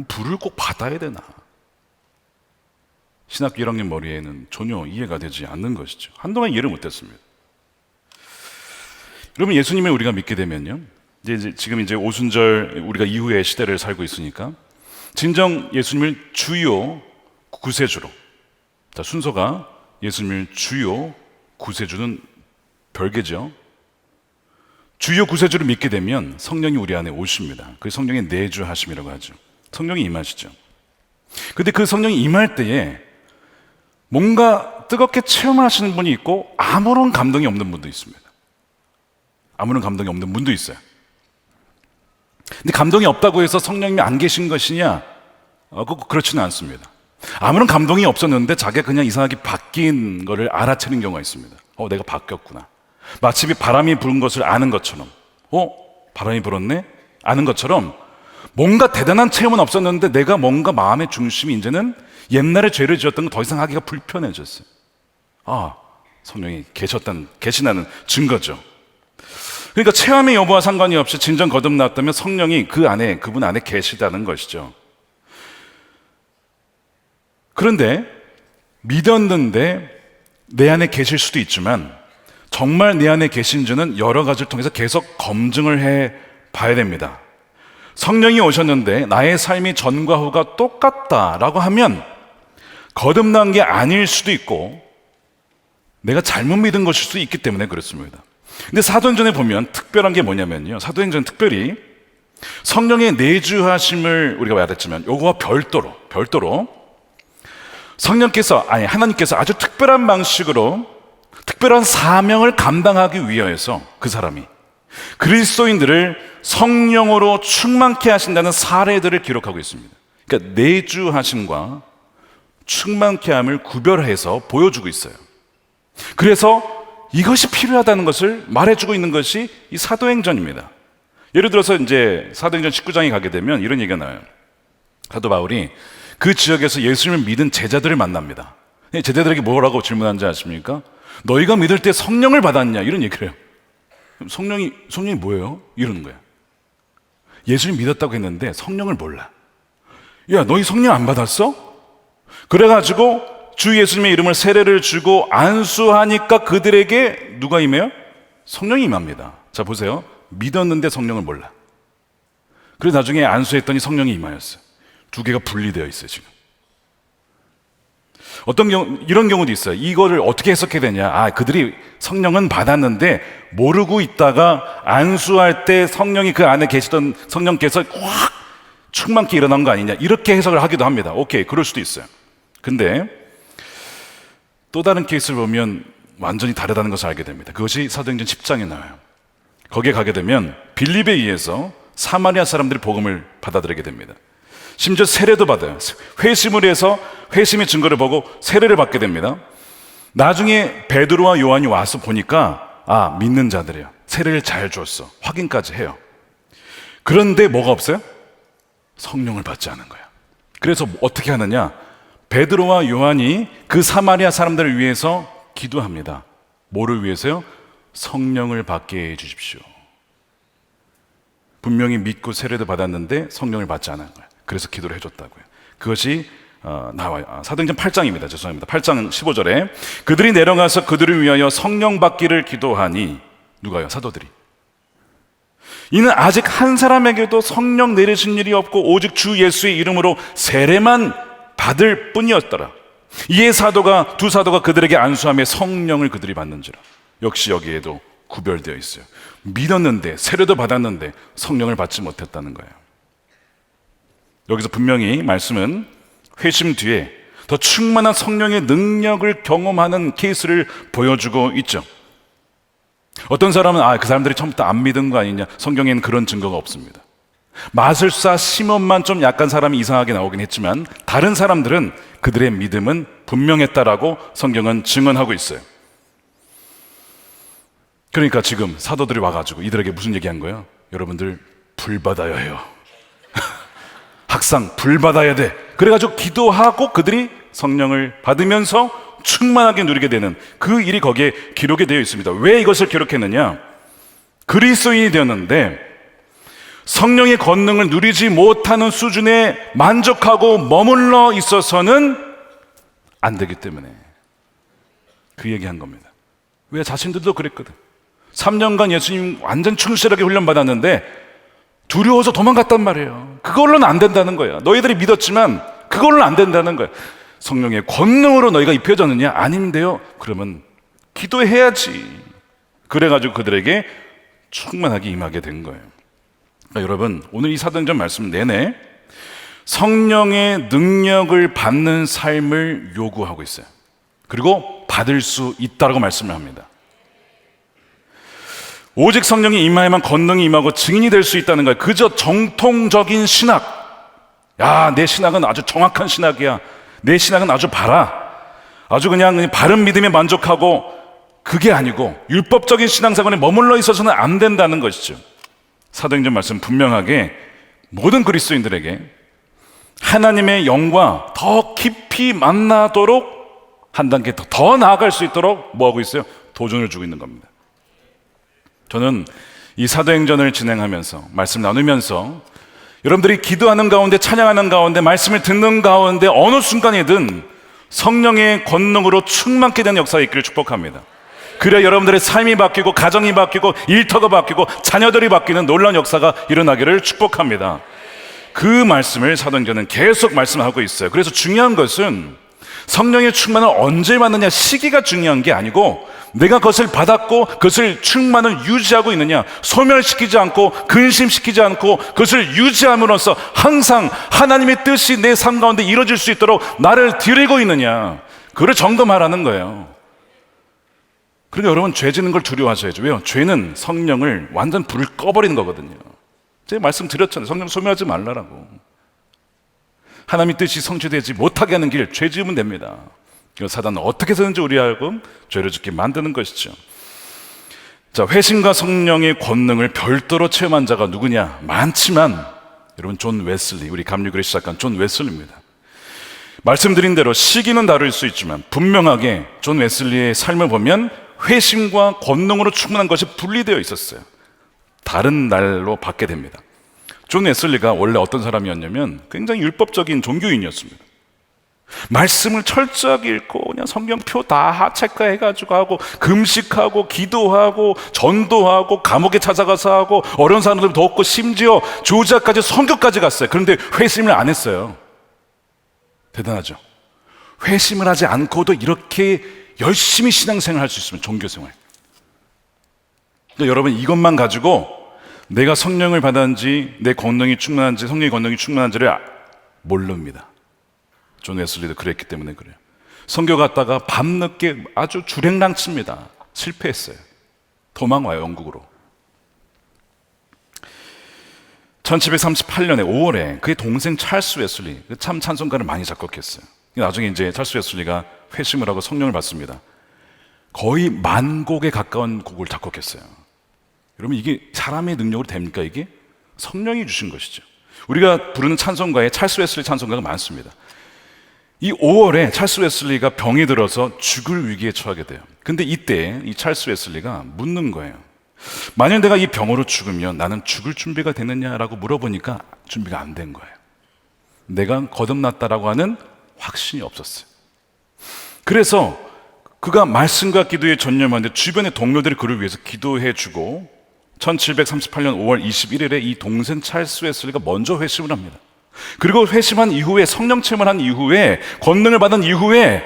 불을 꼭 받아야 되나? 신학교 1학년 머리에는 전혀 이해가 되지 않는 것이죠. 한동안 이해를 못했습니다. 여러분, 예수님을 우리가 믿게 되면요, 지금 이제 오순절 우리가 이후의 시대를 살고 있으니까 진정 예수님을 주요 구세주로, 자, 순서가 예수님을 주요 구세주는 별개죠. 주요 구세주를 믿게 되면 성령이 우리 안에 오십니다. 그 성령의 내주하심이라고 하죠. 성령이 임하시죠. 근데 그 성령이 임할 때에 뭔가 뜨겁게 체험하시는 분이 있고 아무런 감동이 없는 분도 있습니다. 아무런 감동이 없는 분도 있어요. 근데 감동이 없다고 해서 성령님이 안 계신 것이냐? 그렇지는 않습니다. 아무런 감동이 없었는데 자기가 그냥 이상하게 바뀐 거를 알아채는 경우가 있습니다. 내가 바뀌었구나. 마치 바람이 부는 것을 아는 것처럼, 바람이 불었네? 아는 것처럼 뭔가 대단한 체험은 없었는데 내가 뭔가 마음의 중심이 이제는 옛날에 죄를 지었던 거 더 이상 하기가 불편해졌어요. 성령이 계시다는 증거죠. 그러니까 체험의 여부와 상관이 없이 진정 거듭났다면 성령이 그분 안에 계시다는 것이죠. 그런데 믿었는데 내 안에 계실 수도 있지만 정말 내 안에 계신지는 여러 가지를 통해서 계속 검증을 해 봐야 됩니다. 성령이 오셨는데 나의 삶이 전과 후가 똑같다라고 하면 거듭난 게 아닐 수도 있고 내가 잘못 믿은 것일 수도 있기 때문에 그렇습니다. 근데 사도행전에 보면 특별한 게 뭐냐면요, 사도행전 특별히 성령의 내주하심을 우리가 말했지만 요거와 별도로 하나님께서 아주 특별한 방식으로 특별한 사명을 감당하기 위해서 그 사람이 그리스도인들을 성령으로 충만케 하신다는 사례들을 기록하고 있습니다. 그러니까 내주하심과 충만케 함을 구별해서 보여주고 있어요. 그래서 이것이 필요하다는 것을 말해주고 있는 것이 이 사도행전입니다. 예를 들어서 이제 사도행전 19장에 가게 되면 이런 얘기가 나와요. 사도 바울이 그 지역에서 예수님을 믿은 제자들을 만납니다. 제자들에게 뭐라고 질문하는지 아십니까? 너희가 믿을 때 성령을 받았냐? 이런 얘기를 해요. 성령이 뭐예요? 이러는 거야. 예수님 믿었다고 했는데 성령을 몰라. 야, 너희 성령 안 받았어? 그래가지고 주 예수님의 이름을 세례를 주고 안수하니까 그들에게 누가 임해요? 성령이 임합니다. 자, 보세요. 믿었는데 성령을 몰라. 그래서 나중에 안수했더니 성령이 임하였어요. 두 개가 분리되어 있어요, 지금. 어떤 경우, 이런 경우도 있어요. 이거를 어떻게 해석해야 되냐? 그들이 성령은 받았는데 모르고 있다가 안수할 때 성령이 그 안에 계시던 성령께서 확 충만케 일어난 거 아니냐? 이렇게 해석을 하기도 합니다. 오케이, 그럴 수도 있어요. 근데 또 다른 케이스를 보면 완전히 다르다는 것을 알게 됩니다. 그것이 사도행전 10장에 나와요. 거기에 가게 되면 빌립에 의해서 사마리아 사람들이 복음을 받아들이게 됩니다. 심지어 세례도 받아요. 회심을 해서 회심의 증거를 보고 세례를 받게 됩니다. 나중에 베드로와 요한이 와서 보니까 믿는 자들이에요. 세례를 잘 줬어. 확인까지 해요. 그런데 뭐가 없어요? 성령을 받지 않은 거예요. 그래서 어떻게 하느냐? 베드로와 요한이 그 사마리아 사람들을 위해서 기도합니다. 뭐를 위해서요? 성령을 받게 해 주십시오. 분명히 믿고 세례도 받았는데 성령을 받지 않은 거예요. 그래서 기도를 해줬다고요. 그것이 나와요. 사도행전 8장입니다. 죄송합니다. 8장 15절에 그들이 내려가서 그들을 위하여 성령 받기를 기도하니, 누가요? 사도들이. 이는 아직 한 사람에게도 성령 내리신 일이 없고 오직 주 예수의 이름으로 세례만 받을 뿐이었더라. 이에 두 사도가 그들에게 안수하며 성령을 그들이 받는지라. 역시 여기에도 구별되어 있어요. 믿었는데 세례도 받았는데 성령을 받지 못했다는 거예요. 여기서 분명히 말씀은 회심 뒤에 더 충만한 성령의 능력을 경험하는 케이스를 보여주고 있죠. 어떤 사람은 그 사람들이 처음부터 안 믿은 거 아니냐? 성경에는 그런 증거가 없습니다. 마술사 시몬만 좀 약간 사람이 이상하게 나오긴 했지만 다른 사람들은 그들의 믿음은 분명했다라고 성경은 증언하고 있어요. 그러니까 지금 사도들이 와가지고 이들에게 무슨 얘기한 거예요? 여러분들 불 받아야 해요. 항상 불 받아야 돼. 그래가지고 기도하고 그들이 성령을 받으면서 충만하게 누리게 되는 그 일이 거기에 기록이 되어 있습니다. 왜 이것을 기록했느냐? 그리스도인이 되었는데 성령의 권능을 누리지 못하는 수준에 만족하고 머물러 있어서는 안 되기 때문에 그 얘기한 겁니다. 왜? 자신들도 그랬거든. 3년간 예수님 완전 충실하게 훈련받았는데 두려워서 도망갔단 말이에요. 그걸로는 안 된다는 거야. 너희들이 믿었지만 그걸로는 안 된다는 거야. 성령의 권능으로 너희가 입혀졌느냐? 아닌데요. 그러면 기도해야지. 그래가지고 그들에게 충만하게 임하게 된 거예요. 그러니까 여러분, 오늘 이 사도행전 말씀 내내 성령의 능력을 받는 삶을 요구하고 있어요. 그리고 받을 수 있다라고 말씀을 합니다. 오직 성령이 임하야만 권능이 임하고 증인이 될 수 있다는 거예요. 그저 정통적인 신학, 내 신학은 아주 정확한 신학이야, 내 신학은 아주 아주 그냥 바른 믿음에 만족하고, 그게 아니고 율법적인 신앙생활에 머물러 있어서는 안 된다는 것이죠. 사도행전 말씀 분명하게 모든 그리스도인들에게 하나님의 영과 더 깊이 만나도록 한 단계 더 나아갈 수 있도록 뭐하고 있어요? 도전을 주고 있는 겁니다. 저는 이 사도행전을 진행하면서 말씀 나누면서 여러분들이 기도하는 가운데, 찬양하는 가운데, 말씀을 듣는 가운데 어느 순간이든 성령의 권능으로 충만케 되는 역사가 있기를 축복합니다. 그래야 여러분들의 삶이 바뀌고 가정이 바뀌고 일터가 바뀌고 자녀들이 바뀌는 놀라운 역사가 일어나기를 축복합니다. 그 말씀을 사도행전은 계속 말씀하고 있어요. 그래서 중요한 것은 성령의 충만을 언제 받느냐, 시기가 중요한 게 아니고 내가 그것을 받았고 그것을 충만을 유지하고 있느냐, 소멸시키지 않고 근심시키지 않고 그것을 유지함으로써 항상 하나님의 뜻이 내 삶 가운데 이루어질 수 있도록 나를 드리고 있느냐, 그걸 점검하라는 거예요. 그러니까 여러분, 죄 짓는 걸 두려워하셔야죠. 왜요? 죄는 성령을 완전 불을 꺼버리는 거거든요. 제가 말씀드렸잖아요. 성령 소멸하지 말라라고. 하나님의 뜻이 성취되지 못하게 하는 길, 죄 지으면 됩니다. 사단은 어떻게 해서든지 우리하고 죄를 짓게 만드는 것이죠. 자, 회심과 성령의 권능을 별도로 체험한 자가 누구냐? 많지만 여러분, 존 웨슬리, 우리 감리교를 시작한 존 웨슬리입니다. 말씀드린 대로 시기는 다를 수 있지만 분명하게 존 웨슬리의 삶을 보면 회심과 권능으로 충만한 것이 분리되어 있었어요. 다른 날로 받게 됩니다. 존 웨슬리가 원래 어떤 사람이었냐면 굉장히 율법적인 종교인이었습니다. 말씀을 철저하게 읽고 그냥 성경표 다 체크해가지고 하고 금식하고 기도하고 전도하고 감옥에 찾아가서 하고 어려운 사람들 돕고 심지어 조지아까지 선교까지 갔어요. 그런데 회심을 안 했어요. 대단하죠. 회심을 하지 않고도 이렇게 열심히 신앙생활 할 수 있으면 종교생활. 그러니까 여러분 이것만 가지고 내가 성령을 받았는지 내 권능이 충만한지 성령의 권능이 충만한지를 모릅니다. 존 웨슬리도 그랬기 때문에 그래요. 선교 갔다가 밤늦게 아주 주랭랑칩니다. 실패했어요. 도망와요, 영국으로. 1738년에 5월에 그의 동생 찰스 웨슬리, 참 찬송가를 많이 작곡했어요. 나중에 이제 찰스 웨슬리가 회심을 하고 성령을 받습니다. 거의 10,000곡에 가까운 곡을 작곡했어요. 여러분 이게 사람의 능력으로 됩니까? 이게 성령이 주신 것이죠. 우리가 부르는 찬송가에 찰스 웨슬리 찬송가가 많습니다. 이 5월에 찰스 웨슬리가 병이 들어서 죽을 위기에 처하게 돼요. 근데 이때 이 찰스 웨슬리가 묻는 거예요. 만약 내가 이 병으로 죽으면 나는 죽을 준비가 됐느냐라고 물어보니까 준비가 안 된 거예요. 내가 거듭났다라고 하는 확신이 없었어요. 그래서 그가 말씀과 기도에 전념하는데 주변의 동료들이 그를 위해서 기도해 주고 1738년 5월 21일에 이 동생 찰스 웨슬리가 먼저 회심을 합니다. 그리고 회심한 이후에 성령 체험을 한 이후에 권능을 받은 이후에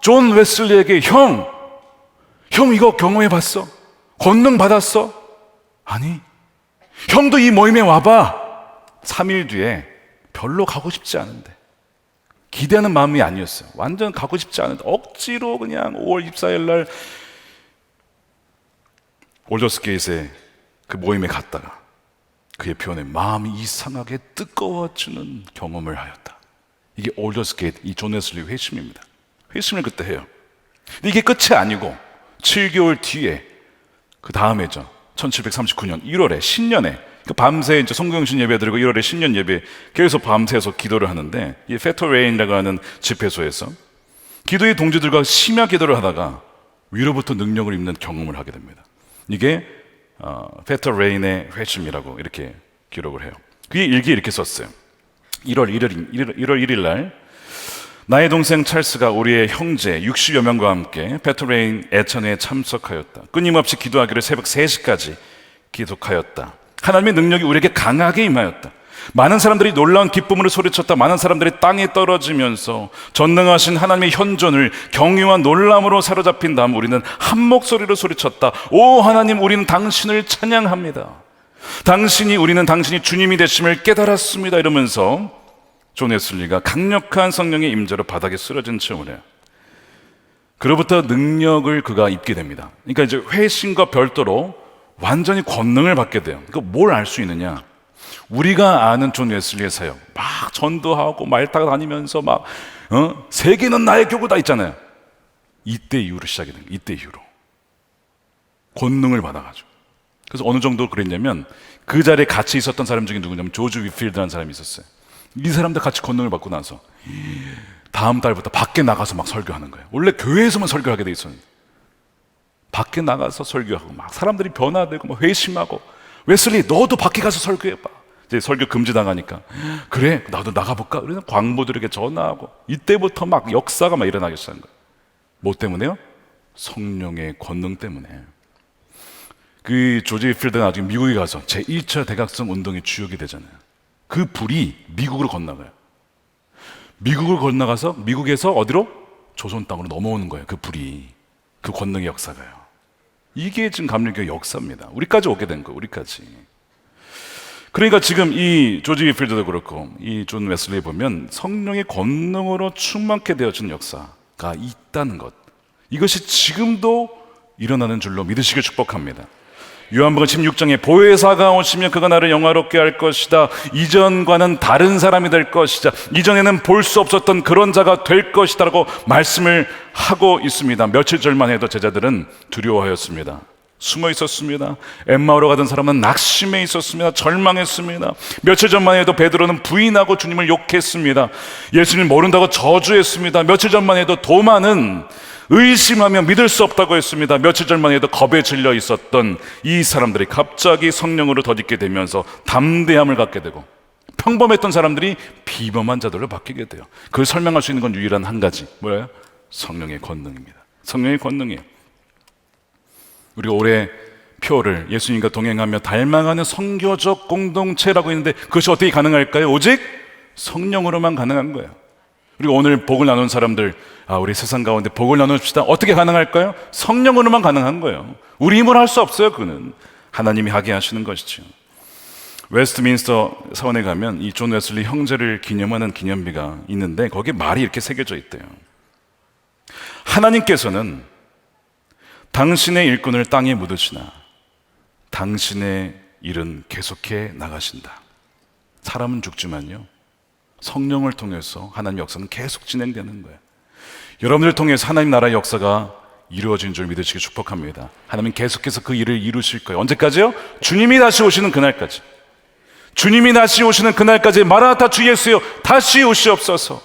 존 웨슬리에게 형 이거 경험해 봤어? 권능 받았어? 아니, 형도 이 모임에 와봐. 3일 뒤에 별로 가고 싶지 않은데 기대하는 마음이 아니었어요. 완전 가고 싶지 않은데 억지로 그냥 5월 24일 날 올더스게이트에 그 모임에 갔다가 그의 표현에 마음이 이상하게 뜨거워지는 경험을 하였다. 이게 올더스게이트, 이 존 웨슬리 회심입니다. 회심을 그때 해요. 근데 이게 끝이 아니고 7개월 뒤에 그 다음에죠. 1739년 1월에 신년에 밤새 이제 성경신 예배 드리고 1월에 신년 예배 계속 밤새서 기도를 하는데 이 페터레인이라고 하는 집회소에서 기도의 동지들과 심야 기도를 하다가 위로부터 능력을 입는 경험을 하게 됩니다. 이게 페터레인의 회심이라고 이렇게 기록을 해요. 그의 일기에 이렇게 썼어요. 1월 1일 날 나의 동생 찰스가 우리의 형제 60여 명과 함께 페터레인 애천회에 참석하였다. 끊임없이 기도하기를 새벽 3시까지 기도하였다. 하나님의 능력이 우리에게 강하게 임하였다. 많은 사람들이 놀라운 기쁨으로 소리쳤다. 많은 사람들이 땅에 떨어지면서 전능하신 하나님의 현존을 경외와 놀람으로 사로잡힌 다음 우리는 한 목소리로 소리쳤다. 오 하나님, 우리는 당신을 찬양합니다. 우리는 당신이 주님이 되심을 깨달았습니다. 이러면서 존 웨슬리가 강력한 성령의 임재로 바닥에 쓰러진 체험을 해요. 그로부터 능력을 그가 입게 됩니다. 그러니까 이제 회심과 별도로 완전히 권능을 받게 돼요. 그러니까 뭘 알 수 있느냐? 우리가 아는 존 웨슬리의 사역, 막 전도하고 말 타고 다니면서 막 세계는 나의 교구다 있잖아요. 이때 이후로 시작이 됩니다. 이때 이후로 권능을 받아가지고. 그래서 어느 정도 그랬냐면 그 자리에 같이 있었던 사람 중에 누구냐면 조지 위필드라는 사람이 있었어요. 이 사람들 같이 권능을 받고 나서 다음 달부터 밖에 나가서 막 설교하는 거예요. 원래 교회에서만 설교하게 돼 있었는데 밖에 나가서 설교하고 막 사람들이 변화되고 막 회심하고, 웨슬리 너도 밖에 가서 설교해봐. 이제 설교 금지당하니까 그래 나도 나가볼까? 그래서 광부들에게 전화하고 이때부터 막 역사가 막 일어나기 시작한 거예요. 뭐 때문에요? 성령의 권능 때문에. 그 조지 필드가 나중에 미국에 가서 제1차 대각성 운동의 주역이 되잖아요. 그 불이 미국으로 건너가요. 미국을 건너가서 미국에서 어디로? 조선 땅으로 넘어오는 거예요. 그 불이, 그 권능의 역사가요. 이게 지금 감리교의 역사입니다. 우리까지 오게 된 거예요. 우리까지. 그러니까 지금 이 조지 필드도 그렇고 이 존 웨슬리 보면 성령의 권능으로 충만케 되어진 역사가 있다는 것, 이것이 지금도 일어나는 줄로 믿으시길 축복합니다. 요한복음 16장에 보혜사가 오시면 그가 나를 영화롭게 할 것이다. 이전과는 다른 사람이 될 것이다. 이전에는 볼 수 없었던 그런 자가 될 것이다 라고 말씀을 하고 있습니다. 며칠 전만 해도 제자들은 두려워하였습니다. 숨어 있었습니다. 엠마오로 가던 사람은 낙심해 있었습니다. 절망했습니다. 며칠 전만 해도 베드로는 부인하고 주님을 욕했습니다. 예수님 모른다고 저주했습니다. 며칠 전만 해도 도마는 의심하며 믿을 수 없다고 했습니다. 며칠 전만 해도 겁에 질려 있었던 이 사람들이 갑자기 성령으로 덧입게 되면서 담대함을 갖게 되고, 평범했던 사람들이 비범한 자들로 바뀌게 돼요. 그걸 설명할 수 있는 건 유일한 한 가지, 뭐예요? 성령의 권능입니다. 성령의 권능이에요. 우리가 올해 표를 예수님과 동행하며 닮아가는 선교적 공동체라고 했는데, 그것이 어떻게 가능할까요? 오직 성령으로만 가능한 거예요. 그리고 오늘 복을 나눈 사람들, 우리 세상 가운데 복을 나눕시다. 어떻게 가능할까요? 성령으로만 가능한 거예요. 우리 힘으로 할 수 없어요. 그는 하나님이 하게 하시는 것이죠. 웨스트민스터 사원에 가면 이 존 웨슬리 형제를 기념하는 기념비가 있는데, 거기에 말이 이렇게 새겨져 있대요. 하나님께서는 당신의 일꾼을 땅에 묻으시나 당신의 일은 계속해 나가신다. 사람은 죽지만요, 성령을 통해서 하나님의 역사는 계속 진행되는 거예요. 여러분들 통해서 하나님 나라의 역사가 이루어진 줄 믿으시기 축복합니다. 하나님은 계속해서 그 일을 이루실 거예요. 언제까지요? 주님이 다시 오시는 그날까지. 주님이 다시 오시는 그날까지 마라나타 주 예수여 다시 오시옵소서.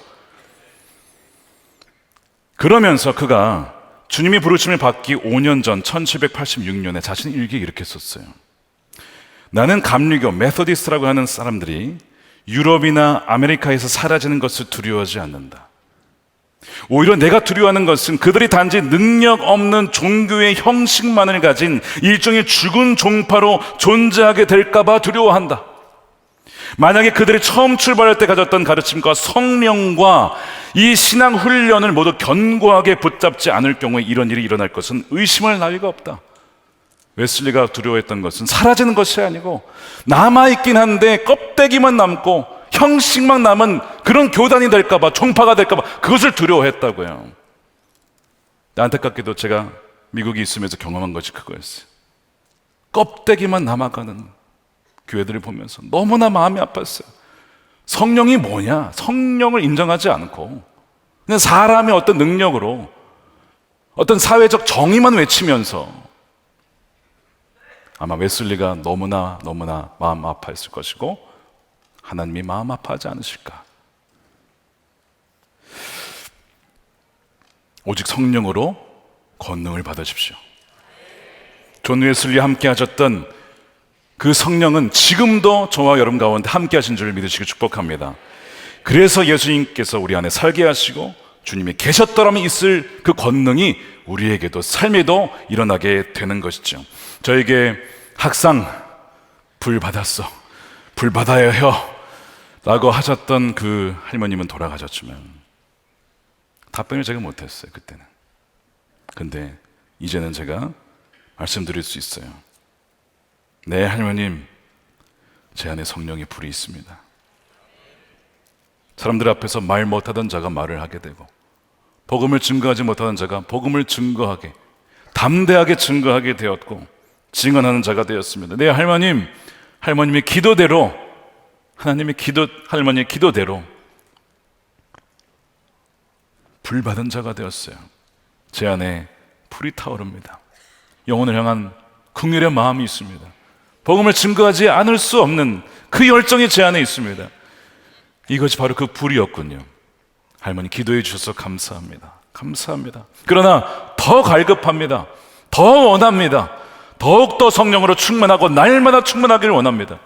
그러면서 그가 주님이 부르심을 받기 5년 전 1786년에 자신의 일기에 이렇게 썼어요. 나는 감리교 메소디스트라고 하는 사람들이 유럽이나 아메리카에서 사라지는 것을 두려워하지 않는다. 오히려 내가 두려워하는 것은 그들이 단지 능력 없는 종교의 형식만을 가진 일종의 죽은 종파로 존재하게 될까 봐 두려워한다. 만약에 그들이 처음 출발할 때 가졌던 가르침과 성령과 이 신앙 훈련을 모두 견고하게 붙잡지 않을 경우에 이런 일이 일어날 것은 의심할 나위가 없다. 웨슬리가 두려워했던 것은 사라지는 것이 아니고 남아있긴 한데 껍데기만 남고 형식만 남은 그런 교단이 될까봐, 종파가 될까봐 그것을 두려워했다고요. 안타깝게도 제가 미국에 있으면서 경험한 것이 그거였어요. 껍데기만 남아가는 교회들을 보면서 너무나 마음이 아팠어요. 성령이 뭐냐? 성령을 인정하지 않고 그냥 사람의 어떤 능력으로 어떤 사회적 정의만 외치면서, 아마 웨슬리가 너무나 마음 아파했을 것이고 하나님이 마음 아파하지 않으실까. 오직 성령으로 권능을 받으십시오. 존 웨슬리와 함께 하셨던 그 성령은 지금도 저와 여러분 가운데 함께 하신 줄 믿으시기 축복합니다. 그래서 예수님께서 우리 안에 살게 하시고 주님이 계셨더라면 있을 그 권능이 우리에게도 삶에도 일어나게 되는 것이죠. 저에게 항상 불 받았어, 불 받아야 해요 라고 하셨던 그 할머님은 돌아가셨지만 답변을 제가 못했어요, 그때는. 근데 이제는 제가 말씀드릴 수 있어요. 네, 할머님, 제 안에 성령의 불이 있습니다. 사람들 앞에서 말 못하던 자가 말을 하게 되고, 복음을 증거하지 못하던 자가 복음을 증거하게, 담대하게 증거하게 되었고, 증언하는 자가 되었습니다. 네, 할머님, 할머님의 기도대로, 할머니의 기도대로 불 받은 자가 되었어요. 제 안에 불이 타오릅니다. 영혼을 향한 긍휼의 마음이 있습니다. 복음을 증거하지 않을 수 없는 그 열정이 제 안에 있습니다. 이것이 바로 그 불이었군요. 할머니 기도해 주셔서 감사합니다. 감사합니다. 그러나 더 갈급합니다. 더 원합니다. 더욱더 성령으로 충만하고 날마다 충만하기를 원합니다.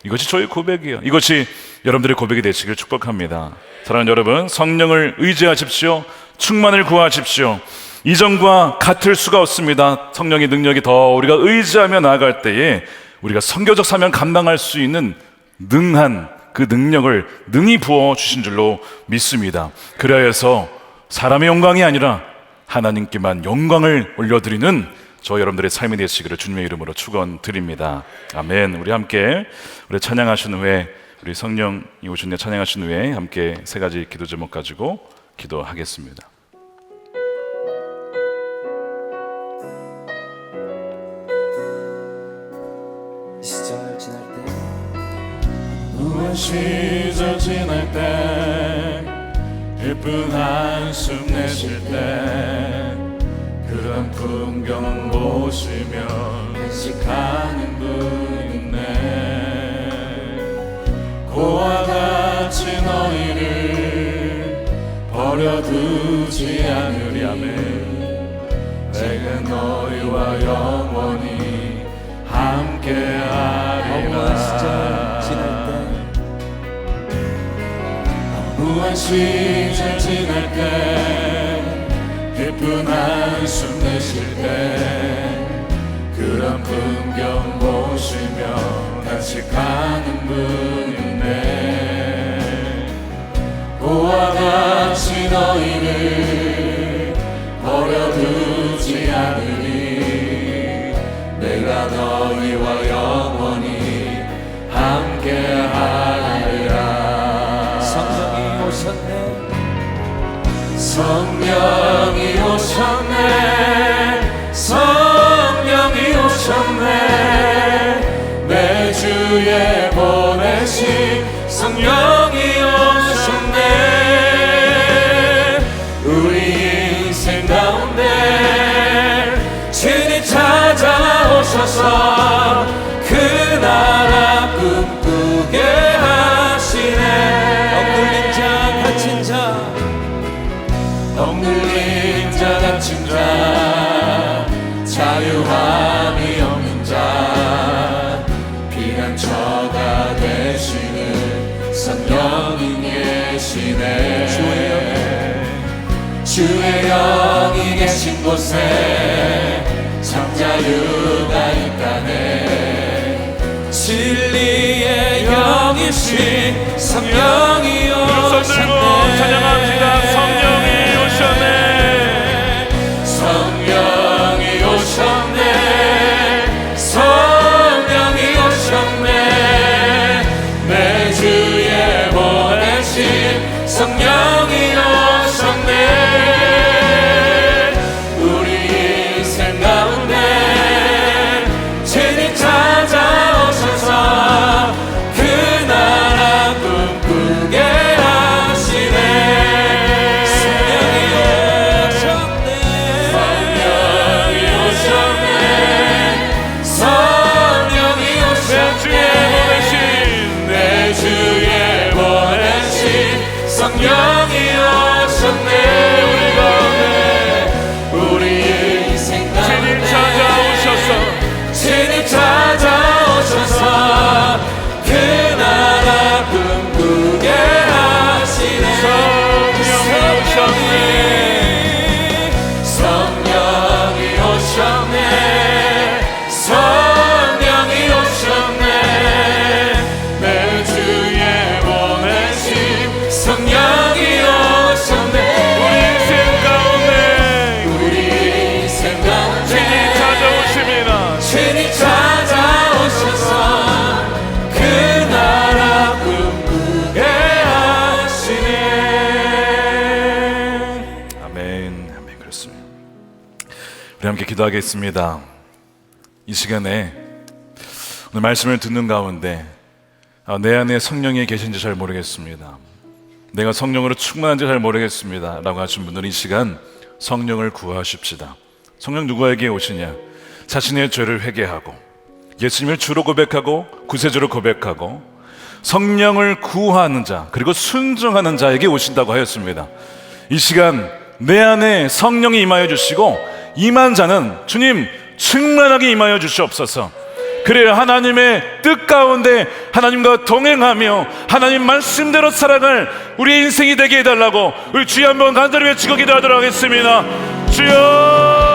이것이 저의 고백이에요. 이것이 여러분들의 고백이 되시길 축복합니다. 사랑하는 여러분, 성령을 의지하십시오. 충만을 구하십시오. 이전과 같을 수가 없습니다. 성령의 능력이 더 우리가 의지하며 나아갈 때에 우리가 선교적 사명 감당할 수 있는 능한 그 능력을 능히 부어주신 줄로 믿습니다. 그래서 사람의 영광이 아니라 하나님께만 영광을 올려드리는 저 여러분들의 삶이 되시기를 주님의 이름으로 축원드립니다. 아멘. 우리 함께 우리 찬양하신 후에, 우리 성령이 오신 날 찬양하신 후에 함께 세 가지 기도 제목 가지고 기도하겠습니다. 시절 지날 때, 시절 지날 때, 깊은 한숨 내쉴 때, 그런 풍경 보시며 간직하는 분 있네. 고와 같이 너희를 버려두지 않으랴매. 내가 너희와 영원히 함께하리라. 무한 시절 지날 때 깊은 한숨 내쉴 때 그런 풍경 보시며 간직하는 분 있네. 고와 같이 너희를 버려두지 않으리. 내가 너희와 영원히 함께하리라. 성령이 오셨네. 성령이 오셨네. 성령이 오셨네. 내 주에 보내신 성령이 오셨네. 우리 인생 가운데 주님 찾아오셔서 그 나라 꿈꾸게 하시네. 억눌린 자 갇힌 자, 억눌린 자 갇힌 자, 자유함이 없는 자, 피난처가 되시는 성령이 계시네. 주의 영이 계신 곳에 참 자유가 있다네. 진리의 영이신 성령이 오셨네. 찬양합시다. 성령이 오셨네. 성령이 오셨네. 성령이 오셨네. 내 주에 보내신 성령이 오셨네. 우리 인생 가운데 주님 찾아오셔서 그 나라 꿈꾸게 하시네. 성령이 오셨네. 성령이 오셨네. 성령이 오셨네. 내 주에 보내신 성령이 오셨네. 우리 인생 가운데 주님 찾아오셔서 그 나라 꿈꾸게 하시네. 성령이 오셨네. 성령이 오셨네. 내 주에 보내신 성령이 오셨네. 우리 인생 가운데 주님 찾아오십니다. 주님 찾아오셔서 그 나라 꿈꾸게 하시네. 아멘. 아멘. 그렇습니다. 우리 함께 기도하겠습니다. 이 시간에 오늘 말씀을 듣는 가운데 내 안에 성령이 계신지 잘 모르겠습니다. 내가 성령으로 충만한지 잘 모르겠습니다 라고 하신 분들은 이 시간 성령을 구하십시다. 성령 누구에게 오시냐? 자신의 죄를 회개하고 예수님을 주로 고백하고 구세주로 고백하고 성령을 구하는 자 그리고 순종하는 자에게 오신다고 하였습니다. 이 시간 내 안에 성령이 임하여 주시고 임한 자는 주님 충만하게 임하여 주시옵소서. 그래야 하나님의 뜻 가운데 하나님과 동행하며 하나님 말씀대로 살아갈 우리의 인생이 되게 해달라고 우리 주여 한번 간절히 외치고 기도하도록 하겠습니다. 주여.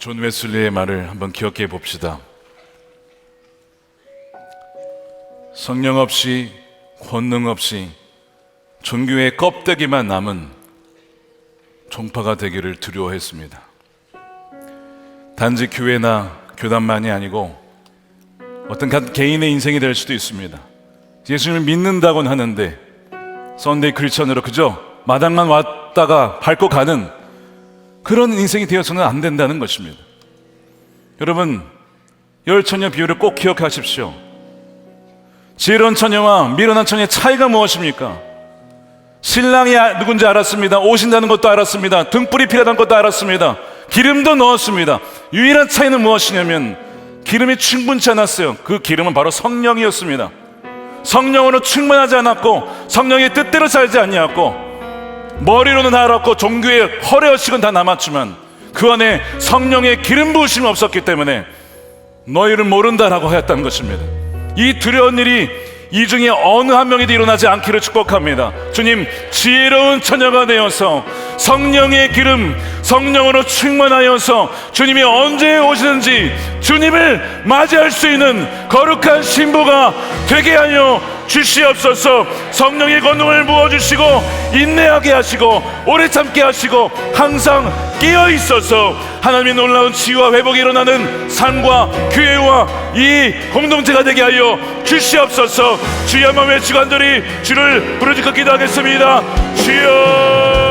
존 웨슬리의 말을 한번 기억해 봅시다. 성령 없이, 권능 없이 종교의 껍데기만 남은 종파가 되기를 두려워했습니다. 단지 교회나 교단만이 아니고 어떤 개인의 인생이 될 수도 있습니다. 예수님을 믿는다고는 하는데 썬데이 크리스천으로 그저 마당만 왔다가 밟고 가는 그런 인생이 되어서는 안 된다는 것입니다. 여러분, 열처녀 비유를 꼭 기억하십시오. 지혜로운 처녀와 미련한 처녀의 차이가 무엇입니까? 신랑이 누군지 알았습니다. 오신다는 것도 알았습니다. 등불이 필요하다는 것도 알았습니다. 기름도 넣었습니다. 유일한 차이는 무엇이냐면 기름이 충분치 않았어요. 그 기름은 바로 성령이었습니다. 성령으로 충만하지 않았고 성령의 뜻대로 살지 아니었고 머리로는 알았고 종교의 허례허식은 다 남았지만 그 안에 성령의 기름 부으심이 없었기 때문에 너희를 모른다라고 하였다는 것입니다. 이 두려운 일이 이 중에 어느 한 명에도 일어나지 않기를 축복합니다. 주님, 지혜로운 처녀가 되어서 성령의 기름, 성령으로 충만하여서 주님이 언제 오시든지 주님을 맞이할 수 있는 거룩한 신부가 되게 하여 주시옵소서. 성령의 권능을 부어주시고 인내하게 하시고 오래 참게 하시고 항상 깨어 있어서 하나님의 놀라운 치유와 회복이 일어나는 삶과 교회와 이 공동체가 되게 하여 주시옵소서. 주여 한번 외치고 간절히 주를 부르짖고 기도하겠습니다. 주여.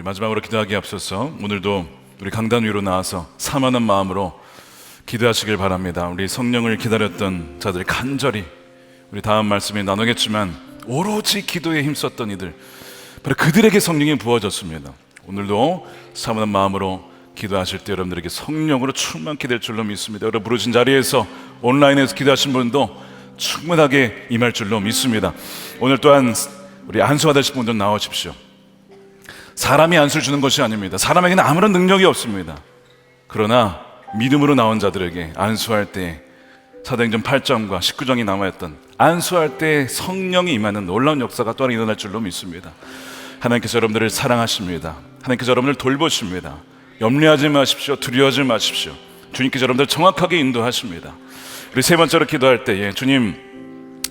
마지막으로 기도하기에 앞서서 오늘도 우리 강단 위로 나와서 사모하는 마음으로 기도하시길 바랍니다. 우리 성령을 기다렸던 자들이 간절히 우리 다음 말씀에 나누겠지만 오로지 기도에 힘썼던 이들, 바로 그들에게 성령이 부어졌습니다. 오늘도 사모하는 마음으로 기도하실 때 여러분들에게 성령으로 충만케 될 줄로 믿습니다. 여러분 부르신 자리에서 온라인에서 기도하신 분도 충분하게 임할 줄로 믿습니다. 오늘 또한 우리 안수가 되실 분들 나오십시오. 사람이 안수를 주는 것이 아닙니다. 사람에게는 아무런 능력이 없습니다. 그러나 믿음으로 나온 자들에게 안수할 때 사도행전 8장과 19장이 남아있던 안수할 때 성령이 임하는 놀라운 역사가 또한 일어날 줄로 믿습니다. 하나님께서 여러분들을 사랑하십니다. 하나님께서 여러분을 돌보십니다. 염려하지 마십시오. 두려워하지 마십시오. 주님께서 여러분들을 정확하게 인도하십니다. 우리 세 번째로 기도할 때에 주님,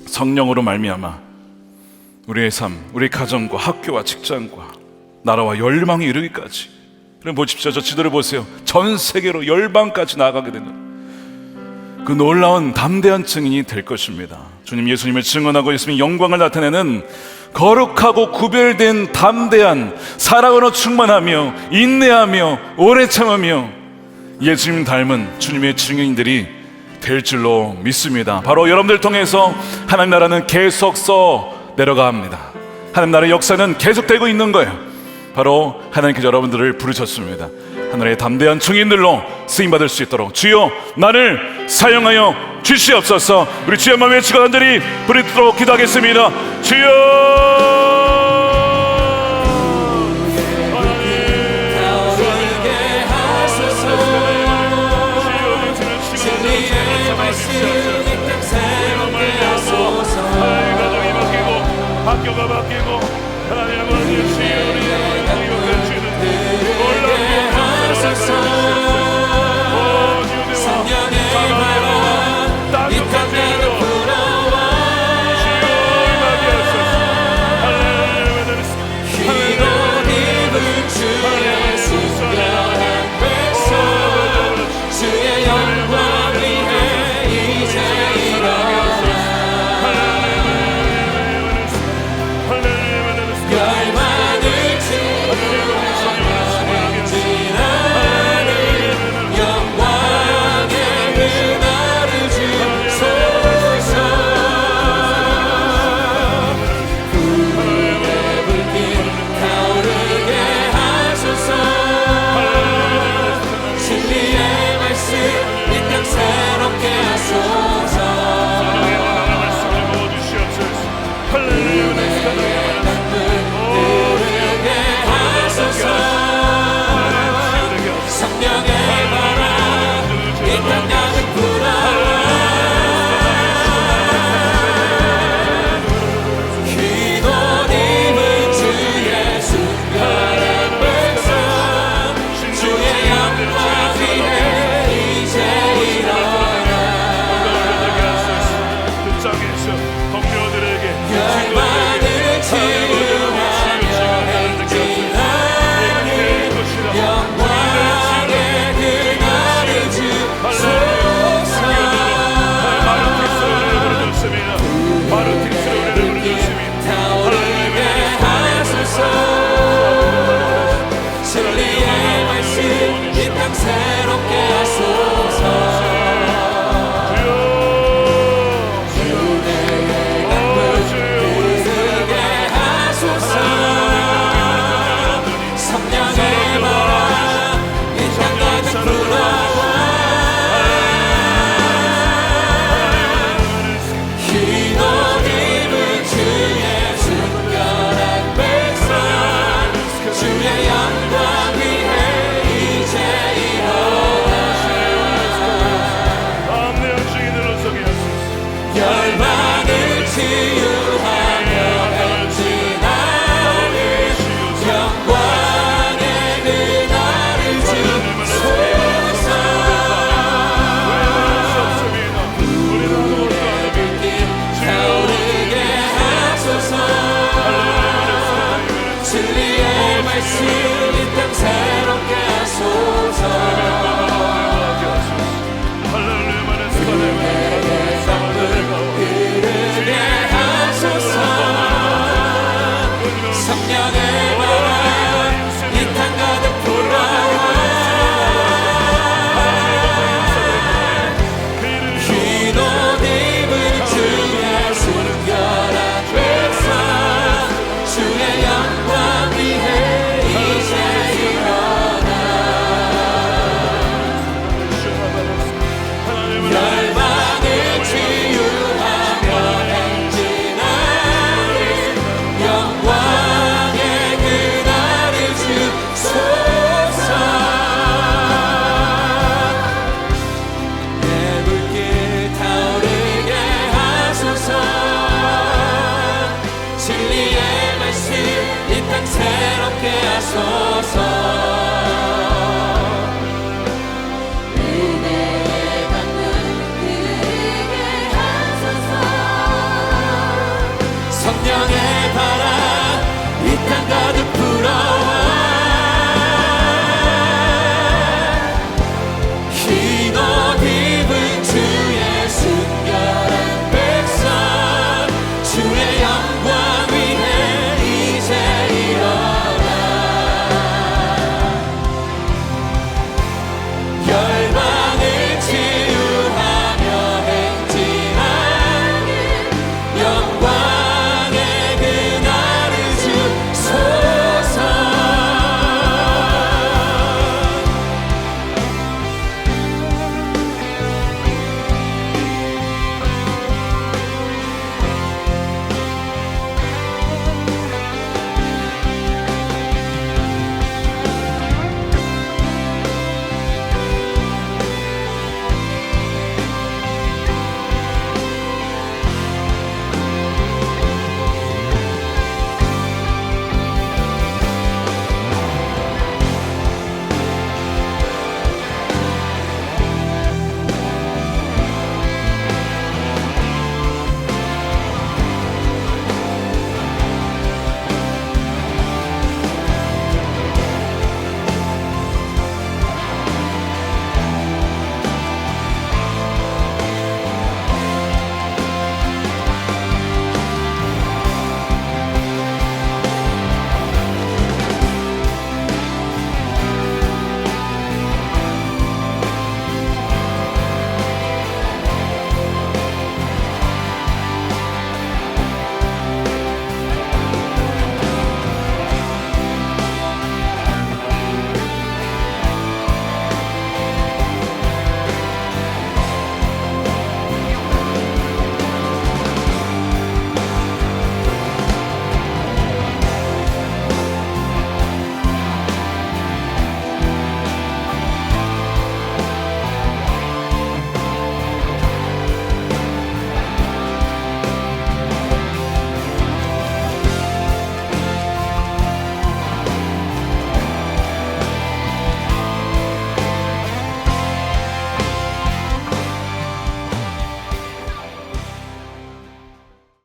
성령으로 말미암아 우리의 삶, 우리 가정과 학교와 직장과 나라와 열방에 이르기까지. 그럼 보십시오, 저 지도를 보세요. 전 세계로 열방까지 나아가게 되는 그 놀라운 담대한 증인이 될 것입니다. 주님 예수님을 증언하고 예수님의 영광을 나타내는 거룩하고 구별된 담대한, 사랑으로 충만하며 인내하며 오래 참으며 예수님 닮은 주님의 증인들이 될 줄로 믿습니다. 바로 여러분들 통해서 하나님 나라는 계속서 내려갑니다. 하나님 나라의 역사는 계속되고 있는 거예요. 바로 하나님께서 여러분들을 부르셨습니다. 하늘의 담대한 증인들로 쓰임받을 수 있도록 주여 나를 사용하여 주시옵소서. 우리 주여 한번 외치고 간절히 부르도록 기도하겠습니다. 주여